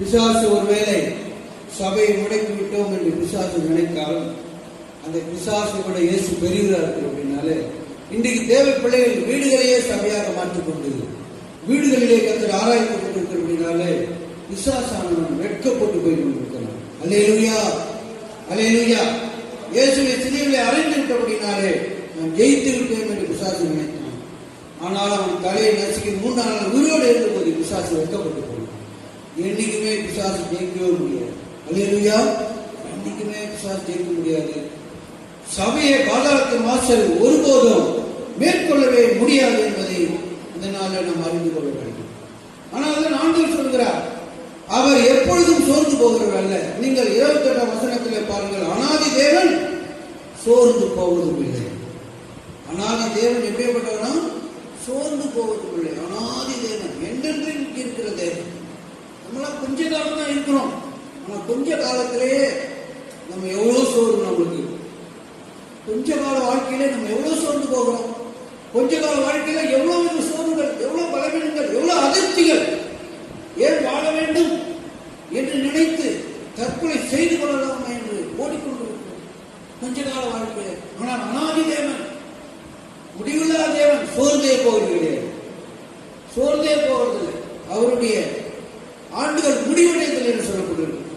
பிசாசு ஒருவேளை சபையை முடக்கி விட்டோம் என்று பிசாசு நினைத்தாலும் அந்த பிசாசு கூட இயேசு பெரியவராக இருக்கு அப்படின்னாலே இன்றைக்கு தேவ பிள்ளைகள் வீடுகளையே சபையாக மாற்றிக்கொண்டு வீடுகளிலே கர்த்தர் ஆராய்ந்து கொண்டிருக்கிற அப்படின்னாலே பிசாசானவன் வெட்கப்பட்டு போய் கொண்டிருக்கிறான். அல்லேலூயா, அல்லேலூயா. இயேசுவை சிலுவையிலே அறைந்து விட்டபடினாலே நான் ஜெயித்து விட்டேன் என்று பிசாசு நினைத்தான். ஆனால் அவன் தலையை நசுக்கி 3 நாள் உயிரோடு இருந்தபோது பிசாசு வெட்கப்பட்டு போனான். என்னைக்குமே பிசாசு ஜெயிக்கவே முடியாது. அல்லேலூயா. என்னைக்குமே பிசாசு ஜெயிக்க முடியாது. சபையை பாதாளத்தின் வாசல் ஒருபோதும் மேற்கொள்ளவே முடியாது என்பதை இந்த நாளில் நாம் அறிந்து கொள்ள வேண்டும். ஆனால் ஆண்டவர் சொல்கிறார், அவர் எப்பொழுதும் சோர்ந்து போகிறவர் அல்ல. நீங்கள் 28ஆம் வசனத்திலே பாருங்கள், அனாதி தேவன் சோர்ந்து போவதும் இல்லை. அனாதி தேவன் எப்படிப்பட்டவனா? சோர்ந்து போவதும் இல்லை. அனாதி தேவன், என்றென்றும் இருக்கிற தேவன். நம்மளாம் கொஞ்ச காலம் தான் இருக்கிறோம். ஆனா கொஞ்ச காலத்திலேயே நம்ம எவ்வளவு சோர்வு, நம்மளுக்கு கொஞ்ச கால வாழ்க்கையில நம்ம எவ்வளவு சோர்ந்து போகிறோம். கொஞ்ச கால வாழ்க்கையில எவ்வளவு சோர்வுகள், எவ்வளவு பலவீனங்கள், எவ்வளவு அதிர்ச்சிகள். ஏன் வாழ வேண்டும் என்று நினைத்து தற்கொலை செய்து கொள்ளலாம் என்று ஓடிக்கொண்டிருக்கிறோம் கொஞ்ச கால வாழ்க்கையில. ஆனால் அனாதி தேவன், முடிவில்லா தேவன் சோர்ந்தே போகிறது, சோர்ந்தே போவதில்லை. அவருடைய ஆண்டுகள் முடிவடைதல் என்று சொல்லப்பட்டிருக்கு.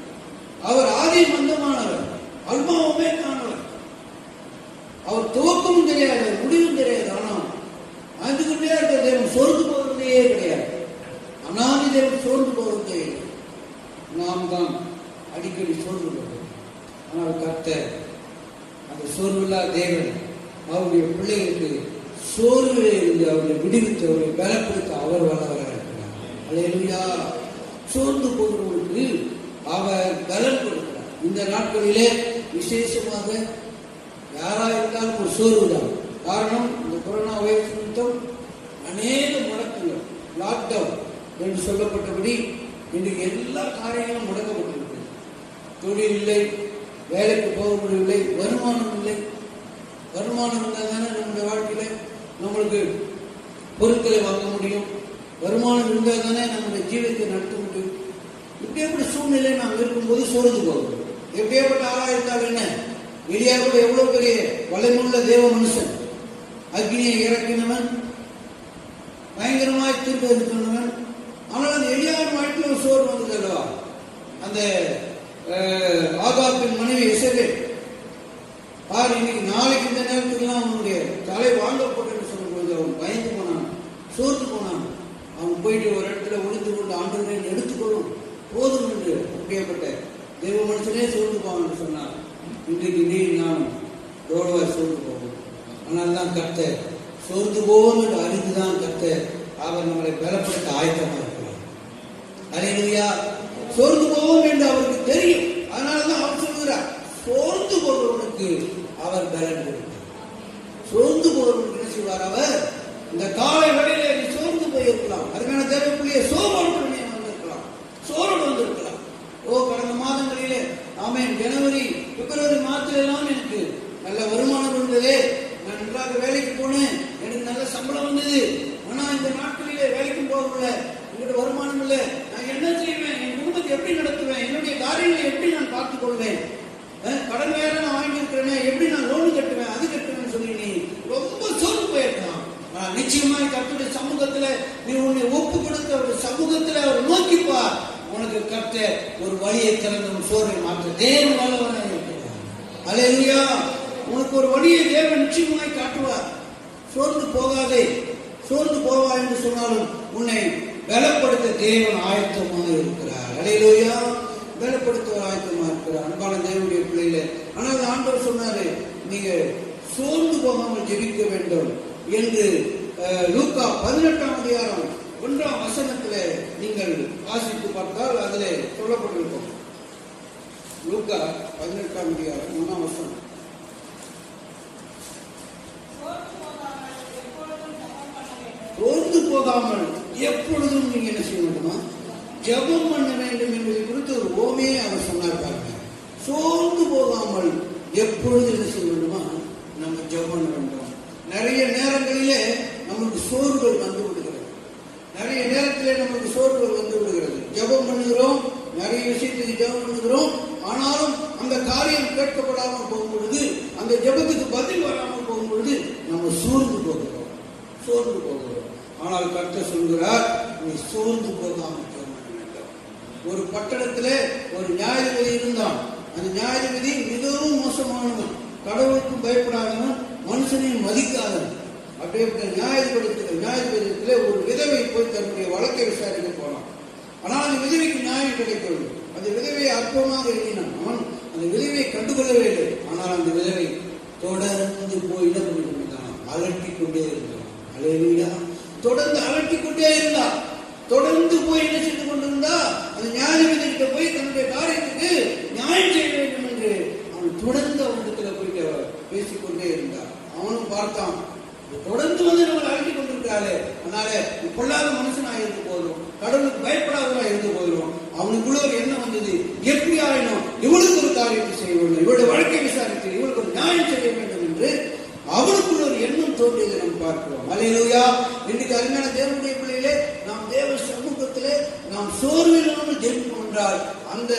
அவர் ஆதி மந்தமானவர், அல்பாவுமே காணவர். அவர் துவக்கமும் தெரியாது, முடிவும் தெரியாது. ஆனால் ஆண்டு கொண்டே இருக்கிற தேவன் சோர்ந்து போவதே கிடையாது. அனாதி தேவன் சோர்ந்து போவதே இல்லை. நாம் தான் அடிக்கடி சோர்ந்து போகிறோம். ஆனால் கர்த்தர் அந்த சோர்வில்லா தேவன் அவருடைய பிள்ளைகளுக்கு சோர்விலே இருந்து அவர்களை விடுவித்து அவர்களை பலப்படுத்த அவர் வல்லவராக இருக்கிறார். அல்லேலூயா. சோர்ந்து போகிறவர்களுக்கு அவர் பலன் கொடுக்கிறார். இந்த நாட்களிலே விசேஷமாக யாரா இருந்தாலும் ஒரு சோர்வு தான். காரணம், இந்த கொரோனா வைரஸ் நிமித்தம் அநேக முடக்கங்கள், லாக்டவுன் என்று சொல்லப்பட்டபடி இன்றைக்கு எல்லா காரியங்களும் முடக்கப்பட்டிருக்கு. தொழில் இல்லை, வேலைக்கு போக முடியவில்லை, வருமானம் இல்லை. வருமானம் இருந்தால் தானே நம்முடைய வாழ்க்கையில நம்மளுக்கு பொருட்களை வாங்க முடியும். வருமானம் இருந்தால் தானே நம்முடைய ஜீவித்தை நடத்த முடியும். இப்படியாப்பட்ட சூழ்நிலை நாம் இருக்கும்போது சோர்ந்து போகிறோம். எப்படியாப்பட்ட ஆளா இருந்தால் என்ன? எலியா கூட எவ்வளவு பெரிய வலிமையுள்ள தேவ மனுஷன், அக்னியை இறக்கினவன், பயங்கரமாய் தீர்ப்பு எடுத்துள்ளவன். ஆனால் அந்த எலியாவின் வாழ்க்கையில் ஒரு சோர்வு வந்தது அல்லவா? அந்த ஆகாபின் மனைவி இசபேல் பாரு, இன்னைக்கு நாளைக்கு இந்த நேரத்துக்குலாம் அவனுடைய தலை வாங்கப்பட்டு சொல்லும்போது அவன் பயந்து போனான், சோர்ந்து போனான். அவன் போயிட்டு ஒரு இடத்துல ஒளிந்து கொண்டு ஆண்டவரை எடுத்துக்கொள்ளும் போதும் என்று அப்படியேப்பட்ட தெய்வ மனுஷனே சோர்ந்து போவான் என்று சொன்னார். இன்றைக்கு நீ நானும் எவ்வளவா சோர்ந்து போவோம். ஆனால் தான் கர்த்தர் சோர்ந்து போவோம் என்று அறிந்துதான் கர்த்தர் அவர் நம்மளை பலப்படுத்த ஆயத்தமாக இருக்கிறார். அல்லேலூயா. சோர்ந்து போவோம் என்று அவருக்கு தெரியும். அதனாலதான் அவர் சொல்கிறார், சோர்ந்து போகிறவனுக்கு அவர் பலன் கொடுக்கிறார். சோர்ந்து போகிறவனுக்கு என்ன செய்வார்? அவர் இந்த காலை வேளையிலே நீ சோர்ந்து போயிருக்கலாம், அதுக்கான தேவைக்குரிய சோர்வோடு வந்திருக்கலாம், சோர்வோடு வந்திருக்கலாம். கடந்த மாதங்களிலே ஆமென், ஜனவரி பிப்ரவரி மாதத்திலெல்லாம் எனக்கு நல்ல வருமானம் இருந்தது, நான் நன்றாக வேலைக்கு போனேன், எனக்கு நல்ல சம்பளம் வந்தது. ஆனா இந்த நாட்களிலே வேலைக்கும் போகல, என்கிட்ட வருமானம் இல்லை, நான் என்ன செய்வேன்? என் குடும்பத்தை எப்படி நடத்துவேன்? என்னுடைய காரியங்களை எப்படி நான் பார்த்துக் கொள்வேன்? கடன் வேற நான் வாங்கியிருக்கிறேனே, எப்படி நான் லோனு கட்டுவேன், அது கட்டுவேன்னு சொல்லி நீ ரொம்ப சோர்ந்து போயிருக்கலாம். நிச்சயமாய் கர்த்தருடைய சமூகத்துல நீ உன்னை ஒப்பு கொடுத்த ஒரு சமூகத்துல அவர் நோக்கிப்பார். உனக்கு கர்த்தர் ஒரு வழியை திறந்து உன் சோர்வை மாற்ற தேவன் வல்லவராக இருக்கிறார். அல்லேலூயா. உனக்கு ஒரு வழியை தேவன் நிச்சயமாய் காட்டுவார். சோர்ந்து போகாதே, சோர்ந்து போவா என்று சொன்னாலும் உன்னை பலப்படுத்த தேவன் ஆயத்தமாக இருக்கிறார். அல்லேலூயா. பலப்படுத்த ஆயத்தமாக இருக்கிறார். அன்பான தேவனுடைய பிள்ளைகளே, ஆனால் ஆண்டவர் சொன்னாரு, நீங்க சோர்ந்து போகாமல் ஜெபிக்க வேண்டும் என்று லூக்கா 18ஆம் அதிகாரம் 1ஆம் வசனத்திலே நீங்கள் வாசித்து பார்த்தால் அதிலே சொல்லப்பட்டிருக்கும். லூக்கா 18ஆம் அதிகாரம் 1ஆம் வசனம். சோர்ந்து போகாமல் எப்பொழுதும் நீங்க என்ன செய்ய வேண்டுமா? ஜெபம் பண்ண வேண்டும் என்பதை குறித்து ஒரு ஓமையை அவர் சொன்னார் பாருங்க. சோர்ந்து போகாமல் எப்பொழுது என்ன செய்ய வேண்டுமா? நம்ம ஜெபம் பண்ண வேண்டும். நிறைய நேரங்களிலே நமக்கு சோர்வுகள் வந்து விடுகிறது. நிறைய நேரத்திலே நமக்கு சோர்வுகள் வந்து விடுகிறது. ஜெபம் பண்ணுகிறோம், நிறைய விஷயத்துக்கு ஜெபம் பண்ணுகிறோம். ஆனாலும் அந்த காரியம் கேட்கப்படாமல் போகும் பொழுது, அந்த ஜெபத்துக்கு பதில் வராமல் போகும் பொழுது நம்ம சோர்ந்து போகிறோம். ஆனால் கர்த்தர் சொல்கிறார், நீ சோர்ந்து போகாமல் ஜெபம் பண்ண வேண்டும். ஒரு பட்டணத்திலே ஒரு நியாயாதிபதி இருந்தான். அந்த நியாயாதிபதி மிகவும் மோசமானவன், கடவுளுக்கும் பயப்படாதவன், மனுஷனையும் மதிக்காதவன். அப்படியே நியாயாதிபதியத்திலே ஒரு விதவை போய் தன்னுடைய வழக்கை விசாரிக்க போனான். ஆனால் அந்த விதவைக்கு நியாயம் கிடைக்கவில்லை. அந்த விதவையை அற்பமாக எழுதினான். அவன் அந்த விதவையை கண்டுகொள்ளவே இல்லை. ஆனால் அந்த விதவை தொடர்ந்து போய் இடம் பண்ணி கொண்டிருந்தான், அலட்டிக் கொண்டே இருந்தான். அல்லேலூயா. தொடர்ந்து அலட்டிக் கொண்டே இருந்தான். தொடர்ந்து போய் என்ன செய்து கொண்டிருந்தா, அந்த நியாயாதிபதி கிட்ட போய் தன்னுடைய காரியத்துக்கு நியாயம் செய்ய வேண்டும் என்று அவன் தொடர்ந்து அவனிடத்துல போயிட்டு பேசிக்கொண்டே இருந்தான். அவனும் பார்த்தான், தொடர்ந்து வந்து நம்ம அழைத்து கொண்டிருக்கிறாளே, அதனால கொள்ளாத மனுஷனா இருந்து போதும், கடவுளுக்கு பயப்படாதவா இருந்து போதும். அவனுக்குள்ள ஒரு எண்ணம் வந்தது, எப்படி ஆயினும் இவளுக்கு ஒரு காரியத்தை செய்ய வேண்டும், இவளுடைய வழக்கை விசாரித்து இவளுக்கு ஒரு நியாயம் செய்ய வேண்டும் என்று அவனுக்குள்ள ஒரு எண்ணம் தோன்றியதை நாம் பார்க்கிறோம். அல்லேலூயா. இன்றைக்கு அருமையான தேவனுடைய பிள்ளைகளே, நாம் தேவ சமூகத்திலே நாம் சோர்வில்லாமல் ஜெபிப்போம் என்றால் அந்த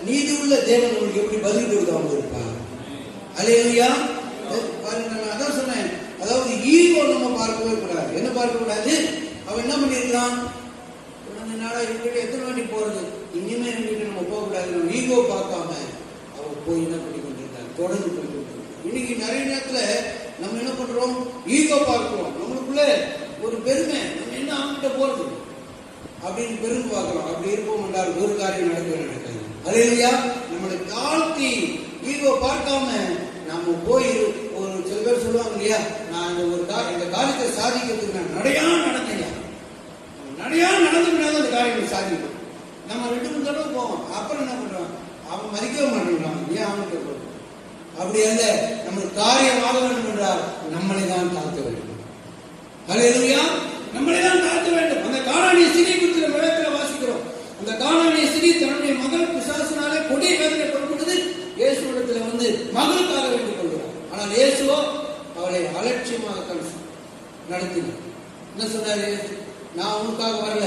நீதி உள்ள தேவன் உங்களுக்கு எப்படி பதில் கொடுக்காமல் இருப்பார். அல்லேலூயா. பாருங்க, நான் அதான் சொன்னேன், அதாவது ஈகோ நம்ம பார்க்கவே கூடாது. என்ன பார்க்க கூடாது? அவன் என்ன பண்ணிருக்கான், எத்தனை வாட்டி போறது, இனிமே நம்ம போக கூடாது. நம்ம ஈகோ பார்க்காம அவன் போய் என்ன பண்ணி கொண்டிருக்கான், தொடர்ந்து போய் கொண்டிருக்கான். இன்னைக்கு நிறைய நேரத்துல நம்ம என்ன பண்றோம், ஈகோ பார்க்கிறோம். நம்மளுக்குள்ள ஒரு பெருமை, நம்ம என்ன அவன்கிட்ட போறது அப்படின்னு பெருமை பார்க்கிறோம். அப்படி இருப்போம் என்றால் ஒரு காரியம் நடக்காது. அல்லேலூயா. நம்மளை தாழ்த்தி ஈகோ பார்க்காம நாம போய், ஒரு சில பேர் சொல்லுவாங்க இல்லையா, நான் இந்த காரியத்தை சாதிக்கிறதுக்கு நான் நடையா நடந்தேன், அந்த காரியத்தை சாதிக்கும். நம்ம 2-3 தடவை போவோம், அப்புறம் என்ன பண்றான், அவன் மதிக்கவே மாட்டேங்கிறான். ஏன் அவனுக்கு போறோம்? அப்படி அல்ல, நம்மளுக்கு காரியம் ஆக வேண்டும் என்றால் நம்மளை தான் தாழ்த்த வேண்டும். அல்லேலூயா. நம்மளை தான் தாழ்த்த வேண்டும். அந்த கானானிய ஸ்திரீ குறித்து நம்ம வேதத்துல வாசிக்கிறோம். அந்த கானானிய ஸ்திரீ தன்னுடைய மகள் பிசாசினாலே கொடிய வேதனைப்படும் பொழுது இயேசுவிடத்துல வந்து மகளுக்காக வேண்டிக் கொள்கிறார். ஆனால் இயேசுவோ அவளை அலட்சியமாக நடத்தினார். என்ன சொன்னாரு, நான் உனக்காக வரல,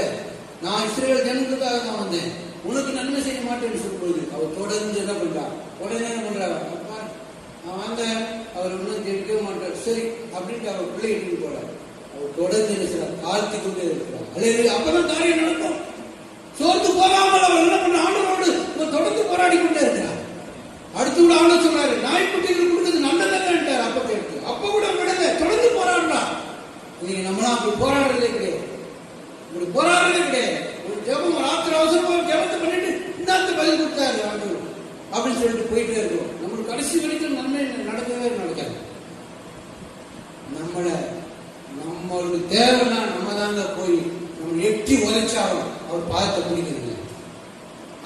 நான் இஸ்ரவேல் ஜனங்களுக்காக தான் வந்தேன், உனக்கு நன்மை செய்ய மாட்டேன்னு சொல்லும்போது அவர் தொடர்ந்து என்ன பண்றார், உடனே என்ன பண்றாரு, வாங்க அவர் ஒன்றும் கேட்கவே மாட்டார், சரி அப்படின்ட்டு அவர் பிள்ளைகிட்டு போறார். அவர் தொடர்ந்து என்ன செய்யறார், தாழ்த்தி கொண்டே இருக்கிறார். அல்லேலூயா. அப்பதான் காரியம் நடக்கும். சோர்ந்து போகாமல் அவர் என்ன பண்ற, ஆண்டவரோடு தொடர்ந்து போராடி கொண்டே இருக்கிறார். அடுத்து கூட அவனை சொல்றாரு, நாய்க்குட்டிகள் கொடுக்கிறது நல்லதல்ல. அப்ப கேட்டு அப்ப கூட விடல, தொடர்ந்து போராடுறான். இன்னைக்கு நம்மளாம் அப்படி போராடுறதே கிடையாது. இப்படி போராடுறதே கிடையாது. ஒரு ஜெபம் ராத்திரி அவசரமா ஜெபத்தை பண்ணிட்டு இந்த பதில் கொடுத்தாரு ஆண்டவர் அப்படின்னு சொல்லிட்டு போயிட்டே இருக்கோம். நம்மளுக்கு கடைசி வரைக்கும் நன்மை நடக்கவே நடக்காது. நம்மளுக்கு தேவைன்னா நம்ம தாங்க போய் நம்ம எட்டி உழைச்சாலும் அவர் பாதத்தை பிடிக்கிறது,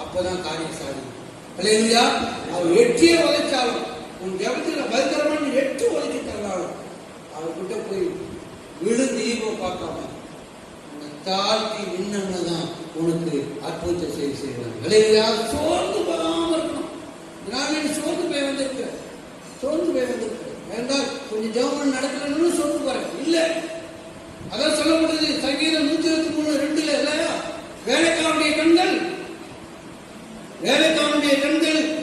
அப்பதான் காரியம் சாதிக்கும். அல்லேலூயா. அவர் எட்டியே உழைச்சாலும், உன் ஜெபத்துல பதில் எட்டு உழைச்சி தரலாம், அவர்கிட்ட போய் விழுந்து ஈகோ பார்க்காம தாழ்த்தி நின்னதான் உனக்கு அற்புதத்தை செய்வார். அல்லேலூயா. சோர்ந்து போகாம இருக்கணும். சோர்ந்து போய் வந்திருக்க வேண்டாம், கொஞ்சம் ஜெபம் நடக்கலன்னு சோர்ந்து போறேன் இல்ல. அதான் சொல்லப்படுது சங்கீதம் 123:2 இல்லையா, வேலைக்காரனுடைய கண்கள்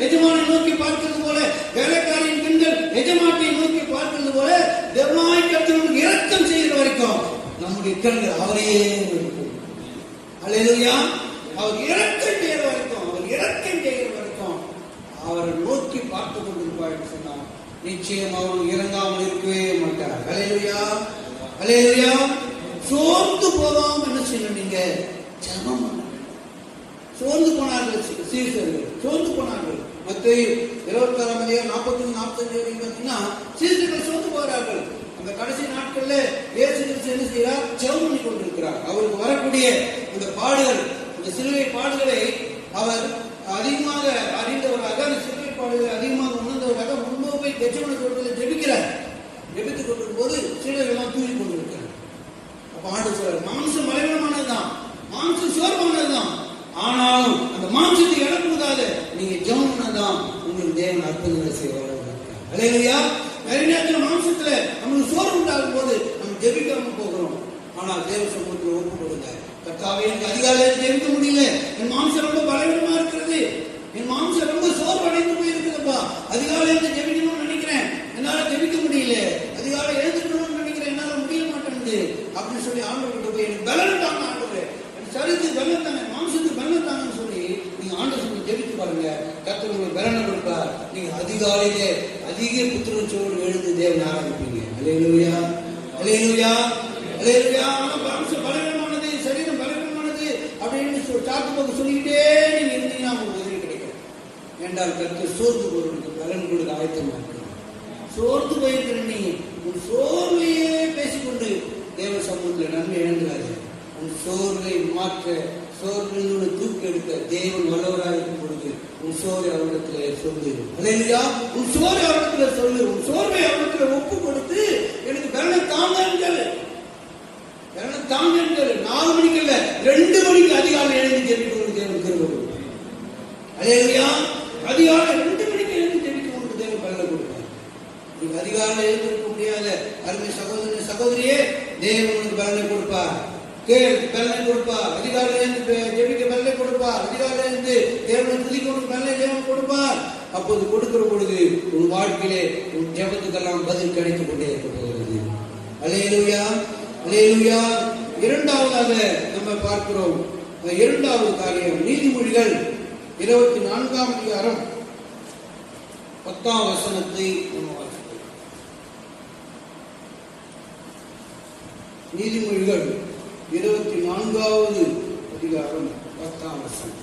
எஜமானை நோக்கி பார்க்கிறது போல, வேலைக்காரின் கண்கள் எஜமானை நோக்கி பார்க்கிறது போல, தேவனாய் கர்த்தர் இரக்கம் செய்கிற வரைக்கும் நம்முடைய கண்கள் அவரையே இருக்கும். அல்லேலூயா. அவர் இரக்கம் செய்கிற வரைக்கும் அவரை நோக்கி பார்த்து கொண்டிருப்பார் சொன்னார், நிச்சயம் அவர் இறங்காமல் இருக்கவே மாட்டார். அல்லேலூயா. சோர்ந்து போகாம என்ன செய்யணும், நீங்க ஜெபம் பண்ண. சோர்ந்து போனார்கள் சீசர்கள், சோர்ந்து போனார்கள். மத்தேயு 26:41-45 பார்த்தீங்கன்னா சீசர்கள் சோர்ந்து போகிறார்கள். அந்த கடைசி நாட்கள்ல இயேசு கிறிஸ்து என்ன செய்கிறார், ஜெபம் பண்ணி கொண்டிருக்கிறார். அவருக்கு வரக்கூடிய இந்த பாடுகள், இந்த சிலுவை பாடுகளை அவர் அதிகமாக அறிந்தவராக, அந்த சிலுவை பாடுகளை அதிகமாக உணர்ந்தவராக முன்பு போய் கெச்சமனே தோட்டத்தில் ஜெபிக்கிறார். ஜெபித்துக் கொண்டிருக்கும் போது சிலுவையெல்லாம் தூக்கி கொண்டிருக்கிறார். அப்ப ஆண்டவர் சொல்றார், மாம்சம் பலவீனமானதுதான், மாம்சம் சோர்வானதுதான், ஆனாலும் அந்த மாம்சத்தை இழப்புவதால நீங்க ஜெபம் பண்ணதான் உங்களுக்கு தேவன் அற்புதங்களை செய்வார். அல்லேலூயா. நிறைய நேரத்தில் மாம்சத்துல நமக்கு சோர்வு உண்டாகும் போது நம்ம ஜெபிக்காம போகிறோம். ஆனால் தேவ சமூகத்தில் ஒப்பு கொடுங்க, கர்த்தாவே, எனக்கு அதிகாலையில் ஜெபிக்க முடியல, என் மாம்சம் ரொம்ப பலவீனமா இருக்கிறது, என் மாம்சம் ரொம்ப சோர்வடைந்து போயிருக்குதுப்பா, அதிகாலையில் ஜெபிக்கணும்னு நினைக்கிறேன், என்னால ஜெபிக்க முடியல, அதிகாலை எழுந்துக்கணும்னு நினைக்கிறேன், என்னால முடிய மாட்டேங்குது அப்படின்னு சொல்லி ஆண்டவர்கிட்ட போய் எனக்கு பலன் தாங்க ஆண்டவரே, என் சரீரத்துக்கு பலன் தாங்க, மாம்சத்துக்கு பலன் தாங்கன்னு சொல்லி நீங்க ஆண்டவர் சொல்லி ஜெபித்து பாருங்க. கர்த்தர் உங்களுக்கு பலனை கொடுப்பார். நீங்க அதிகாலையிலே அதிக புத்துணர்ச்சியோடு எழுந்து தேவனை ஆரம்பிப்பீங்க. அல்லேலூயா, அல்லேலூயா, அல்லேலூயா. மாம்சம் பலவீனமானது, சரீரம் பலவீனமானது அப்படின்னு சாக்கு போக்கு சொல்லிக்கிட்டே நீங்க இருந்தீங்கன்னா உங்களுக்கு உதவி கிடைக்கும். என்றால் கர்த்தர் சோர்ந்து போறவங்களுக்கு பலன் கொடுக்க ஆயத்தமா இருக்கிறார். சோர்ந்து போயிருக்கிற நீங்க உன் சோர்வையே பேசிக்கொண்டு தேவ சமூகத்தில் நன்மை இழந்துடாது. உன் சோர்வை மாற்ற, சோர்விலிருந்து தூக்கி எடுக்க தேவன் வல்லவராக இருக்கும் பொழுது உன் சோர்வை அவரிடத்தில் சொல்லு. அல்லேலூயா. உன் சோர்வை அவரிடத்தில் சொல்லு. உன் சோர்வை அவரிடத்தில் ஒப்பு கொடுத்து எனக்கு பலனை தாங்கங்கள், பலனை தாங்கங்கள். 4 மணிக்கு இல்ல, 2 மணிக்கு அதிகாலை எழுந்து ஜெபிக்க உங்களுக்கு தேவன் கிருபை கொடுப்பார். அல்லேலூயா. அதிகாலை 2 மணிக்கு எழுந்து ஜெபிக்க உங்களுக்கு தேவன் பலனை கொடுப்பார். நீங்க அதிகாலை எழுந்திருக்க முடியாத அருமை சகோதரன் சகோதரியே, தேவன் உங்களுக்கு பலனை கொடுப்பார். பலனை கொடுப்பார். அதிகாரிலிருந்து ஜெபிக்க பலனை கொடுப்பார். அதிகாரிலிருந்து தேவனை துதிக்க பலனை தேவன் கொடுப்பார். அப்போது கொடுக்கிற பொழுது உன் வாழ்க்கையிலே உன் ஜெபத்துக்கெல்லாம் பதில் கிடைத்துக் கொண்டே இருக்க போகிறது. அல்லேலூயா, அல்லேலூயா. இரண்டாவதாக நம்ம பார்க்கிறோம், இரண்டாவது காரியம் நீதிமொழிகள் 24ஆம் அதிகாரம் 10ஆம் வசனத்தை நம்ம வாசிப்போம். நீதிமொழிகள் 24வது அதிகாரம் 10ஆம் வசனம்.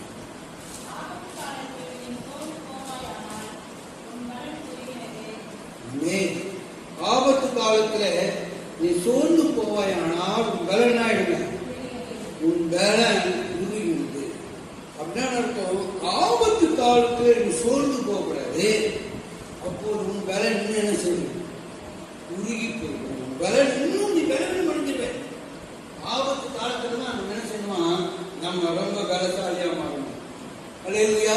ஆபத்து காலத்துல நீ சோர்ந்து போவாயானால் உன் பலன் ஆயிடுங்க, உன் பலன் உருகிவிடுது. அப்படின்னா அர்த்தம், ஆபத்து காலத்துல நீ சோர்ந்து போகக்கூடாது. அப்போது உன் பலன் இன்னும் என்ன செய்யும்? உருகி போயிடும். உன் பலன் இன்னும் நீ பலன் முடிஞ்சிருவேன். ஆபத்து காலத்துல தான் நம்ம என்ன செய்யணும்? நம்ம ரொம்ப பலசாலியா மாறணும். அல்லேலூயா.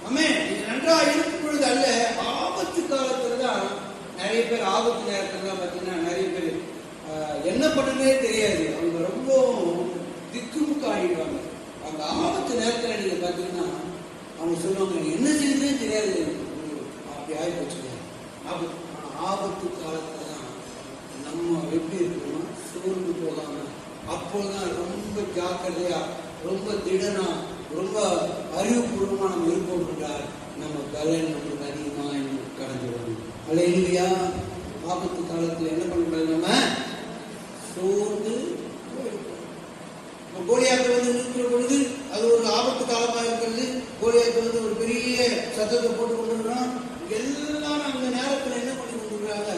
ஆமே. இது நன்றா இருக்கும் பொழுது அல்ல, ஆபத்து காலத்துல தான் நிறைய பேர், ஆபத்து நேரத்துல தான் பார்த்தீங்கன்னா நிறைய பேர் என்ன பண்ணுறதே தெரியாது. அவங்க ரொம்ப திக்குமுக்கு ஆகிடுவாங்க. அந்த ஆபத்து நேரத்தில் நீங்க பார்த்தீங்கன்னா அவங்க சொல்லுவாங்க, என்ன செய்யுதுன்னே தெரியாது, அப்படி ஆகி போச்சுங்க. ஆபத்து காலத்துல தான் நம்ம எப்படி இருக்கணும்? சோர்ந்து போகாம, அப்போதான் ரொம்ப ஜாக்கிரதையா, ரொம்ப திடனா, ரொம்ப அறிவுபூர்வமா நம்ம இருப்போம் என்றால் நம்ம பலன் நம்மளுக்கு அதிகமா கடந்து வரும். அல்லேலூயா. ஆபத்து காலத்துல என்ன பண்ணக்கூடாது? நம்ம சோர்ந்து கோலியாத்து நிற்கிற பொழுது அது ஒரு ஆபத்து காலமா இருக்கிறது. கோலியாத்து ஒரு பெரிய சத்தத்தை போட்டு கொண்டுறான். எல்லாரும் அந்த நேரத்துல என்ன பண்ணி கொண்டுறாங்க?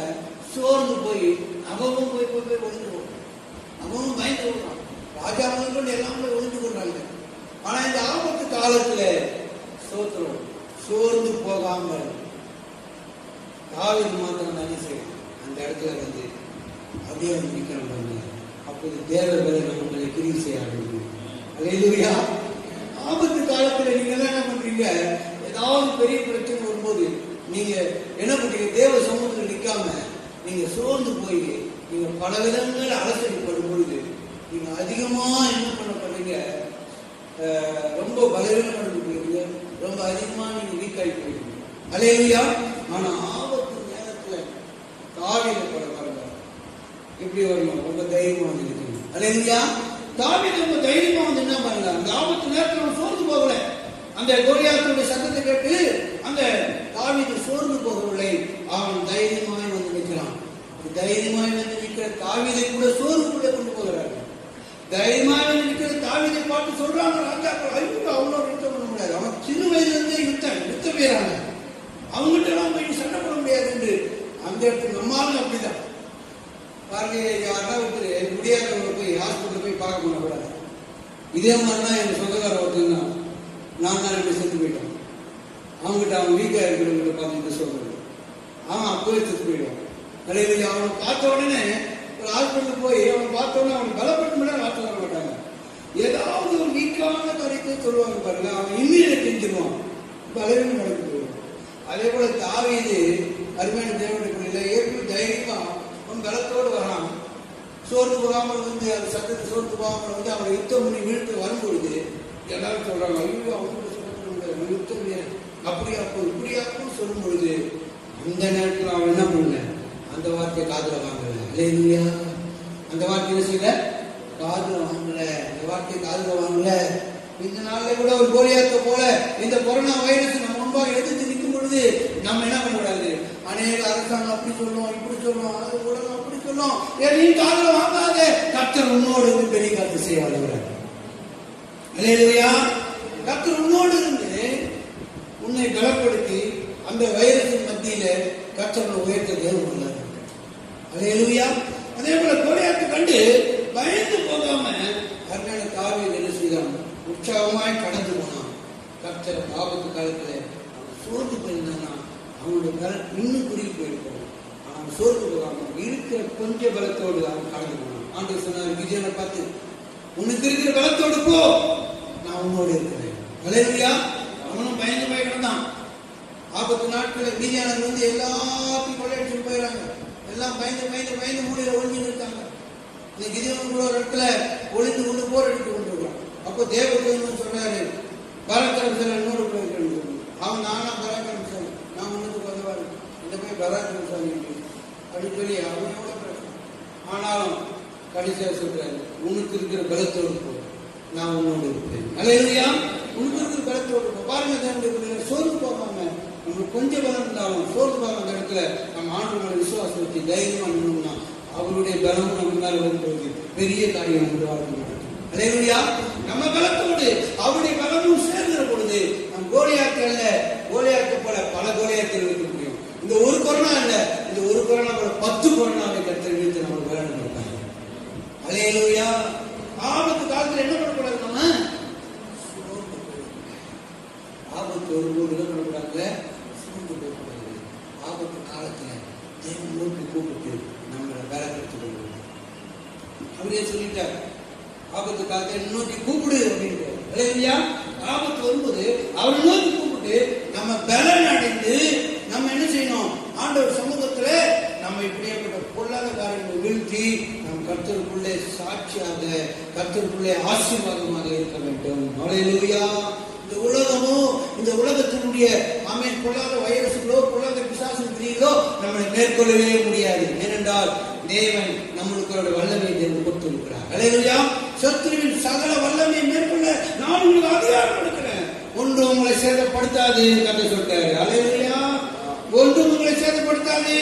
சோர்ந்து போய் அவனும் போய் ஒழிந்து போறான். அவனும் பயந்து கொள்றான். ராஜா கொண்டு எல்லாம் போய் ஒழிந்து கொள்றாங்க. ஆனா இந்த ஆபத்து காலத்துல சோத்திரம் சோர்ந்து போகாமல் தாவீது மாத்திரம் தானே செய்யும். அந்த இடத்துல அப்படியே நிற்கிறாங்க. அப்போது தேவ பலன் நம்மளை கிரியை செய்ய ஆரம்பிக்கும். அல்லேலூயா. ஆபத்து காலத்துல நீங்க என்ன பண்றீங்க? ஏதாவது பெரிய பிரச்சனை வரும்போது நீங்க என்ன பண்றீங்க? தேவ சமூகத்தில் நிற்காம நீங்க சோர்ந்து போய் நீங்க பல விதங்கள் அலசடிப்படும் பொழுது நீங்க அதிகமா என்ன பண்ணப்படுறீங்க? ரொம்ப பலவீனம் பண்ணுவீங்க. ரொம்ப அதிகமா நீங்க வீக் ஆகி போயிருக்கீங்க. அல்லேலூயா. ஆனா ஆபத்து நேரத்துல தாவீது பட பாருங்க, எப்படி வரணும்? ரொம்ப தைரியமா வந்து நிற்கணும். அல்லேலூயா. தாவீது ரொம்ப தைரியமா வந்து என்ன பண்ணல? அந்த ஆபத்து நேரத்துல சோர்ந்து போகல. அந்த கோலியாத்துடைய சத்தத்தை கேட்டு அந்த தாவீது சோர்ந்து போகவில்லை. அவன் தைரியமாய் வந்து நிற்கிறான். தைரியமாய் வந்து நிற்கிற தாவீதை கூட சோர்வுக்குள்ளே கொண்டு போகிறார்கள். தைரியமாக இருக்கிற தாவீதை பார்த்து சொல்றாங்க ராஜாக்கள், ஐயோ அவ்வளவு யுத்தம் பண்ண முடியாது, அவன் சின்ன வயதுல இருந்தே யுத்த வீராங்க, அவங்ககிட்ட எல்லாம் போய் சண்டை பண்ண முடியாது என்று. அந்த இடத்துல நம்மளும் அப்படிதான் பாருங்க. யாருன்னா ஒருத்தர் முடியாதவங்க போய் ஹாஸ்பிட்டல் போய் பார்க்க பண்ணக்கூடாது. இதே மாதிரிதான் எங்க சொந்தக்கார ஒருத்தர் தான், நான் தான் எப்படி செத்து போயிட்டோம். அவங்ககிட்ட அவன் வீக்கா இருக்கிறவங்க பார்த்துட்டு சொல்றது, அவன் அப்பவே செத்து போயிடுவான். அல்லேலூயா. அவனை பார்த்த உடனே ஒரு ஹாஸ்பிட்டல் போய் அவன் பார்த்த உடனே அவனுக்கு பலப்பட்டு முடியாது வார்த்தை வர மாட்டாங்க. ஏதாவது ஒரு வீக்கான காரியத்தை சொல்லுவாங்க பாருங்க, அவன் இன்னும் செஞ்சிருவான். பலவீனம் நடந்து போயிடும். அதே போல தாவீது அருமையான தேவனுடைய பிள்ளைல ஏற்கனவே தைரியமா அவன் பலத்தோடு வரான். சோர்ந்து போகாமல் வந்து அந்த சத்தத்தை சோர்ந்து போகாமல் வந்து அவரை யுத்தம் பண்ணி வீழ்த்து வரும்பொழுது எல்லாரும் சொல்றாங்க, ஐயோ அவங்க சொல்றாங்க யுத்தம் அப்படியாக்கும் இப்படியாக்கும் சொல்லும் பொழுது அந்த நேரத்தில் அவன் என்ன பண்ணல, அந்த வார்த்தையை காதுல வாங்கல. அல்லேலூயா. அந்த வார்த்தையை செய்யல, காதுல வாங்கல. அந்த வார்த்தையை காதுல வாங்கல. இந்த நாள்ல கூட ஒரு கோலியாத்தை போல இந்த கொரோனா வைரஸ் நம்ம முன்பாக எதிர்த்து நிற்கும் பொழுது நம்ம என்ன பண்ணக்கூடாது, அநேக அரசாங்கம் அப்படி சொல்லும் இப்படி சொல்லும் அது உலகம் அப்படி சொல்லும், எதையும் காதுல வாங்காத. கர்த்தர் உன்னோடு இருந்து பெரிய காத்து செய்ய வளர்கிறார். அல்லேலூயா. கர்த்தர் உன்னோடு இருந்து உன்னை பலப்படுத்தி அந்த வைரஸின் மத்தியில கர்த்தர் உயர்த்த தேவன் உள்ளார். அல்லேலூயா. அதே போல கோலியாத்தை கண்டு பயந்து போகாம அருமையான தாவீது என்ன செய்தான், உற்சாகமாய் கடந்து போனான். கர்த்தர் ஆபத்து காலத்துல அவன் சோர்ந்து போயிருந்தானா அவனுடைய பலம் இன்னும் குறுகி போயிருக்கும். அவன் சோர்ந்து போகாம இருக்கிற கொஞ்ச பலத்தோடு அவன் கடந்து போனான். ஆண்டவர் சொன்னார் கிதியோனை பார்த்து, உனக்கு இருக்கிற பலத்தோடு போ, நான் உன்னோடு இருக்கிறேன். அல்லேலூயா. அவனும் பயந்து போய் கிடந்தான். ஆபத்து நாட்களில் கிதியோனர் வந்து எல்லாத்தையும் கொள்ளையடிச்சு போயிடறாங்க. எல்லாம் பயந்து பயந்து பயந்து மூலையில ஒளிஞ்சு இருக்காங்க. இந்த கிதியோன் கூட ஒரு இடத்துல ஒளிந்து கொண்டு போர் எடுத்து கொண்டிருக்கான். அப்போ தேவதூதன் சொல்றாரு, பராக்கிரமசாலி இன்னொரு பேர், அவன் நானா பராக்கிரமசாலி, நான் முன்னுக்கு உதவாரு, இந்த போய் பராக்கிரமசாலி அப்படின்னு சொல்லி அவனோட பேசுறான். ஆனாலும் கடைசியா சொல்றாரு, உனக்கு இருக்கிற பலத்தோடு போ, நான் உன்னோடு இருப்பேன். அல்லேலூயா. உனக்கு இருக்கிற பலத்தோடு போ. பாருங்க தேவனுடைய சோர்ந்து போகாம நம்மளுக்கு கொஞ்சம் பலம் இருந்தாலும் சோர்ந்து போகாம அந்த இடத்துல நம்ம ஆண்டவரோட விசுவாசம் வச்சு தைரியமா நின்னோம்னா அவருடைய பலமும் நம்ம மேல வரும்போது பெரிய காரியம் நம்ம வாழ்க்கை நடக்கும். அல்லேலூயா. நம்ம பலத்தோடு அவருடைய பலமும் சேர்ந்துற பொழுது நம் கோலியாத்தை போல பல கோலியாத்தில் இருக்க முடியும். இந்த ஒரு கொரோனா இல்ல, இந்த ஒரு கொரோனா போல 10 கொரோனாவை கர்த்தர் வீழ்த்து நம்ம வேலை நடப்பாங்க. அல்லேலூயா. ஆபத்து காலத்துல என்ன பண்ணக்கூடாது, நம்ம ஆபத்து வரும்போது என்ன பண்ணக்கூடாது, சூழ்ந்து போகக்கூடாது. ஆபத்து காலத்துல தேவன் நோக்கி கூப்பிட்டு நம்மளை வேலைப்படுத்திக் கொள்வோம். அப்படியே சொல்லிட்டார், ஆபத்து காலத்தை நோக்கி கூப்பிடு அப்படின்ட்டு. அல்லேலூயா. ஆபத்து வரும்போது அவரை நோக்கி கூப்பிட்டு நம்ம பலன் அடைந்து நம்ம என்ன செய்யணும், ஆண்டவர் சமூகத்துல நம்ம இப்படியேப்பட்ட பொல்லாத காரியங்களை வீழ்த்தி நம் கர்த்தருக்குள்ளே சாட்சியாக கர்த்தருக்குள்ளே ஆசீர்வாதமாக இருக்க வேண்டும். அல்லேலூயா. இந்த உலகமோ இந்த உலகத்தினுடைய ஆமென் பொல்லாத வைரஸ்களோ பொல்லாத பிசாசின் கிரியைகளோ நம்மளை மேற்கொள்ளவே முடியாது. ஏனென்றால் தேவன் நம்மளுக்கு வல்லமை தேவன் கொடுத்திருக்கிறார். அல்லேலூயா. சத்துருவின் சகல வல்லமையை மேற்கொள்ள நான் உங்களுக்கு அதிகாரம் கொடுக்கிறேன், ஒன்று உங்களை சேதப்படுத்தாது கதை சொல்றாரு. அல்லேலூயா. ஒன்றும் உங்களை சேதப்படுத்தாது.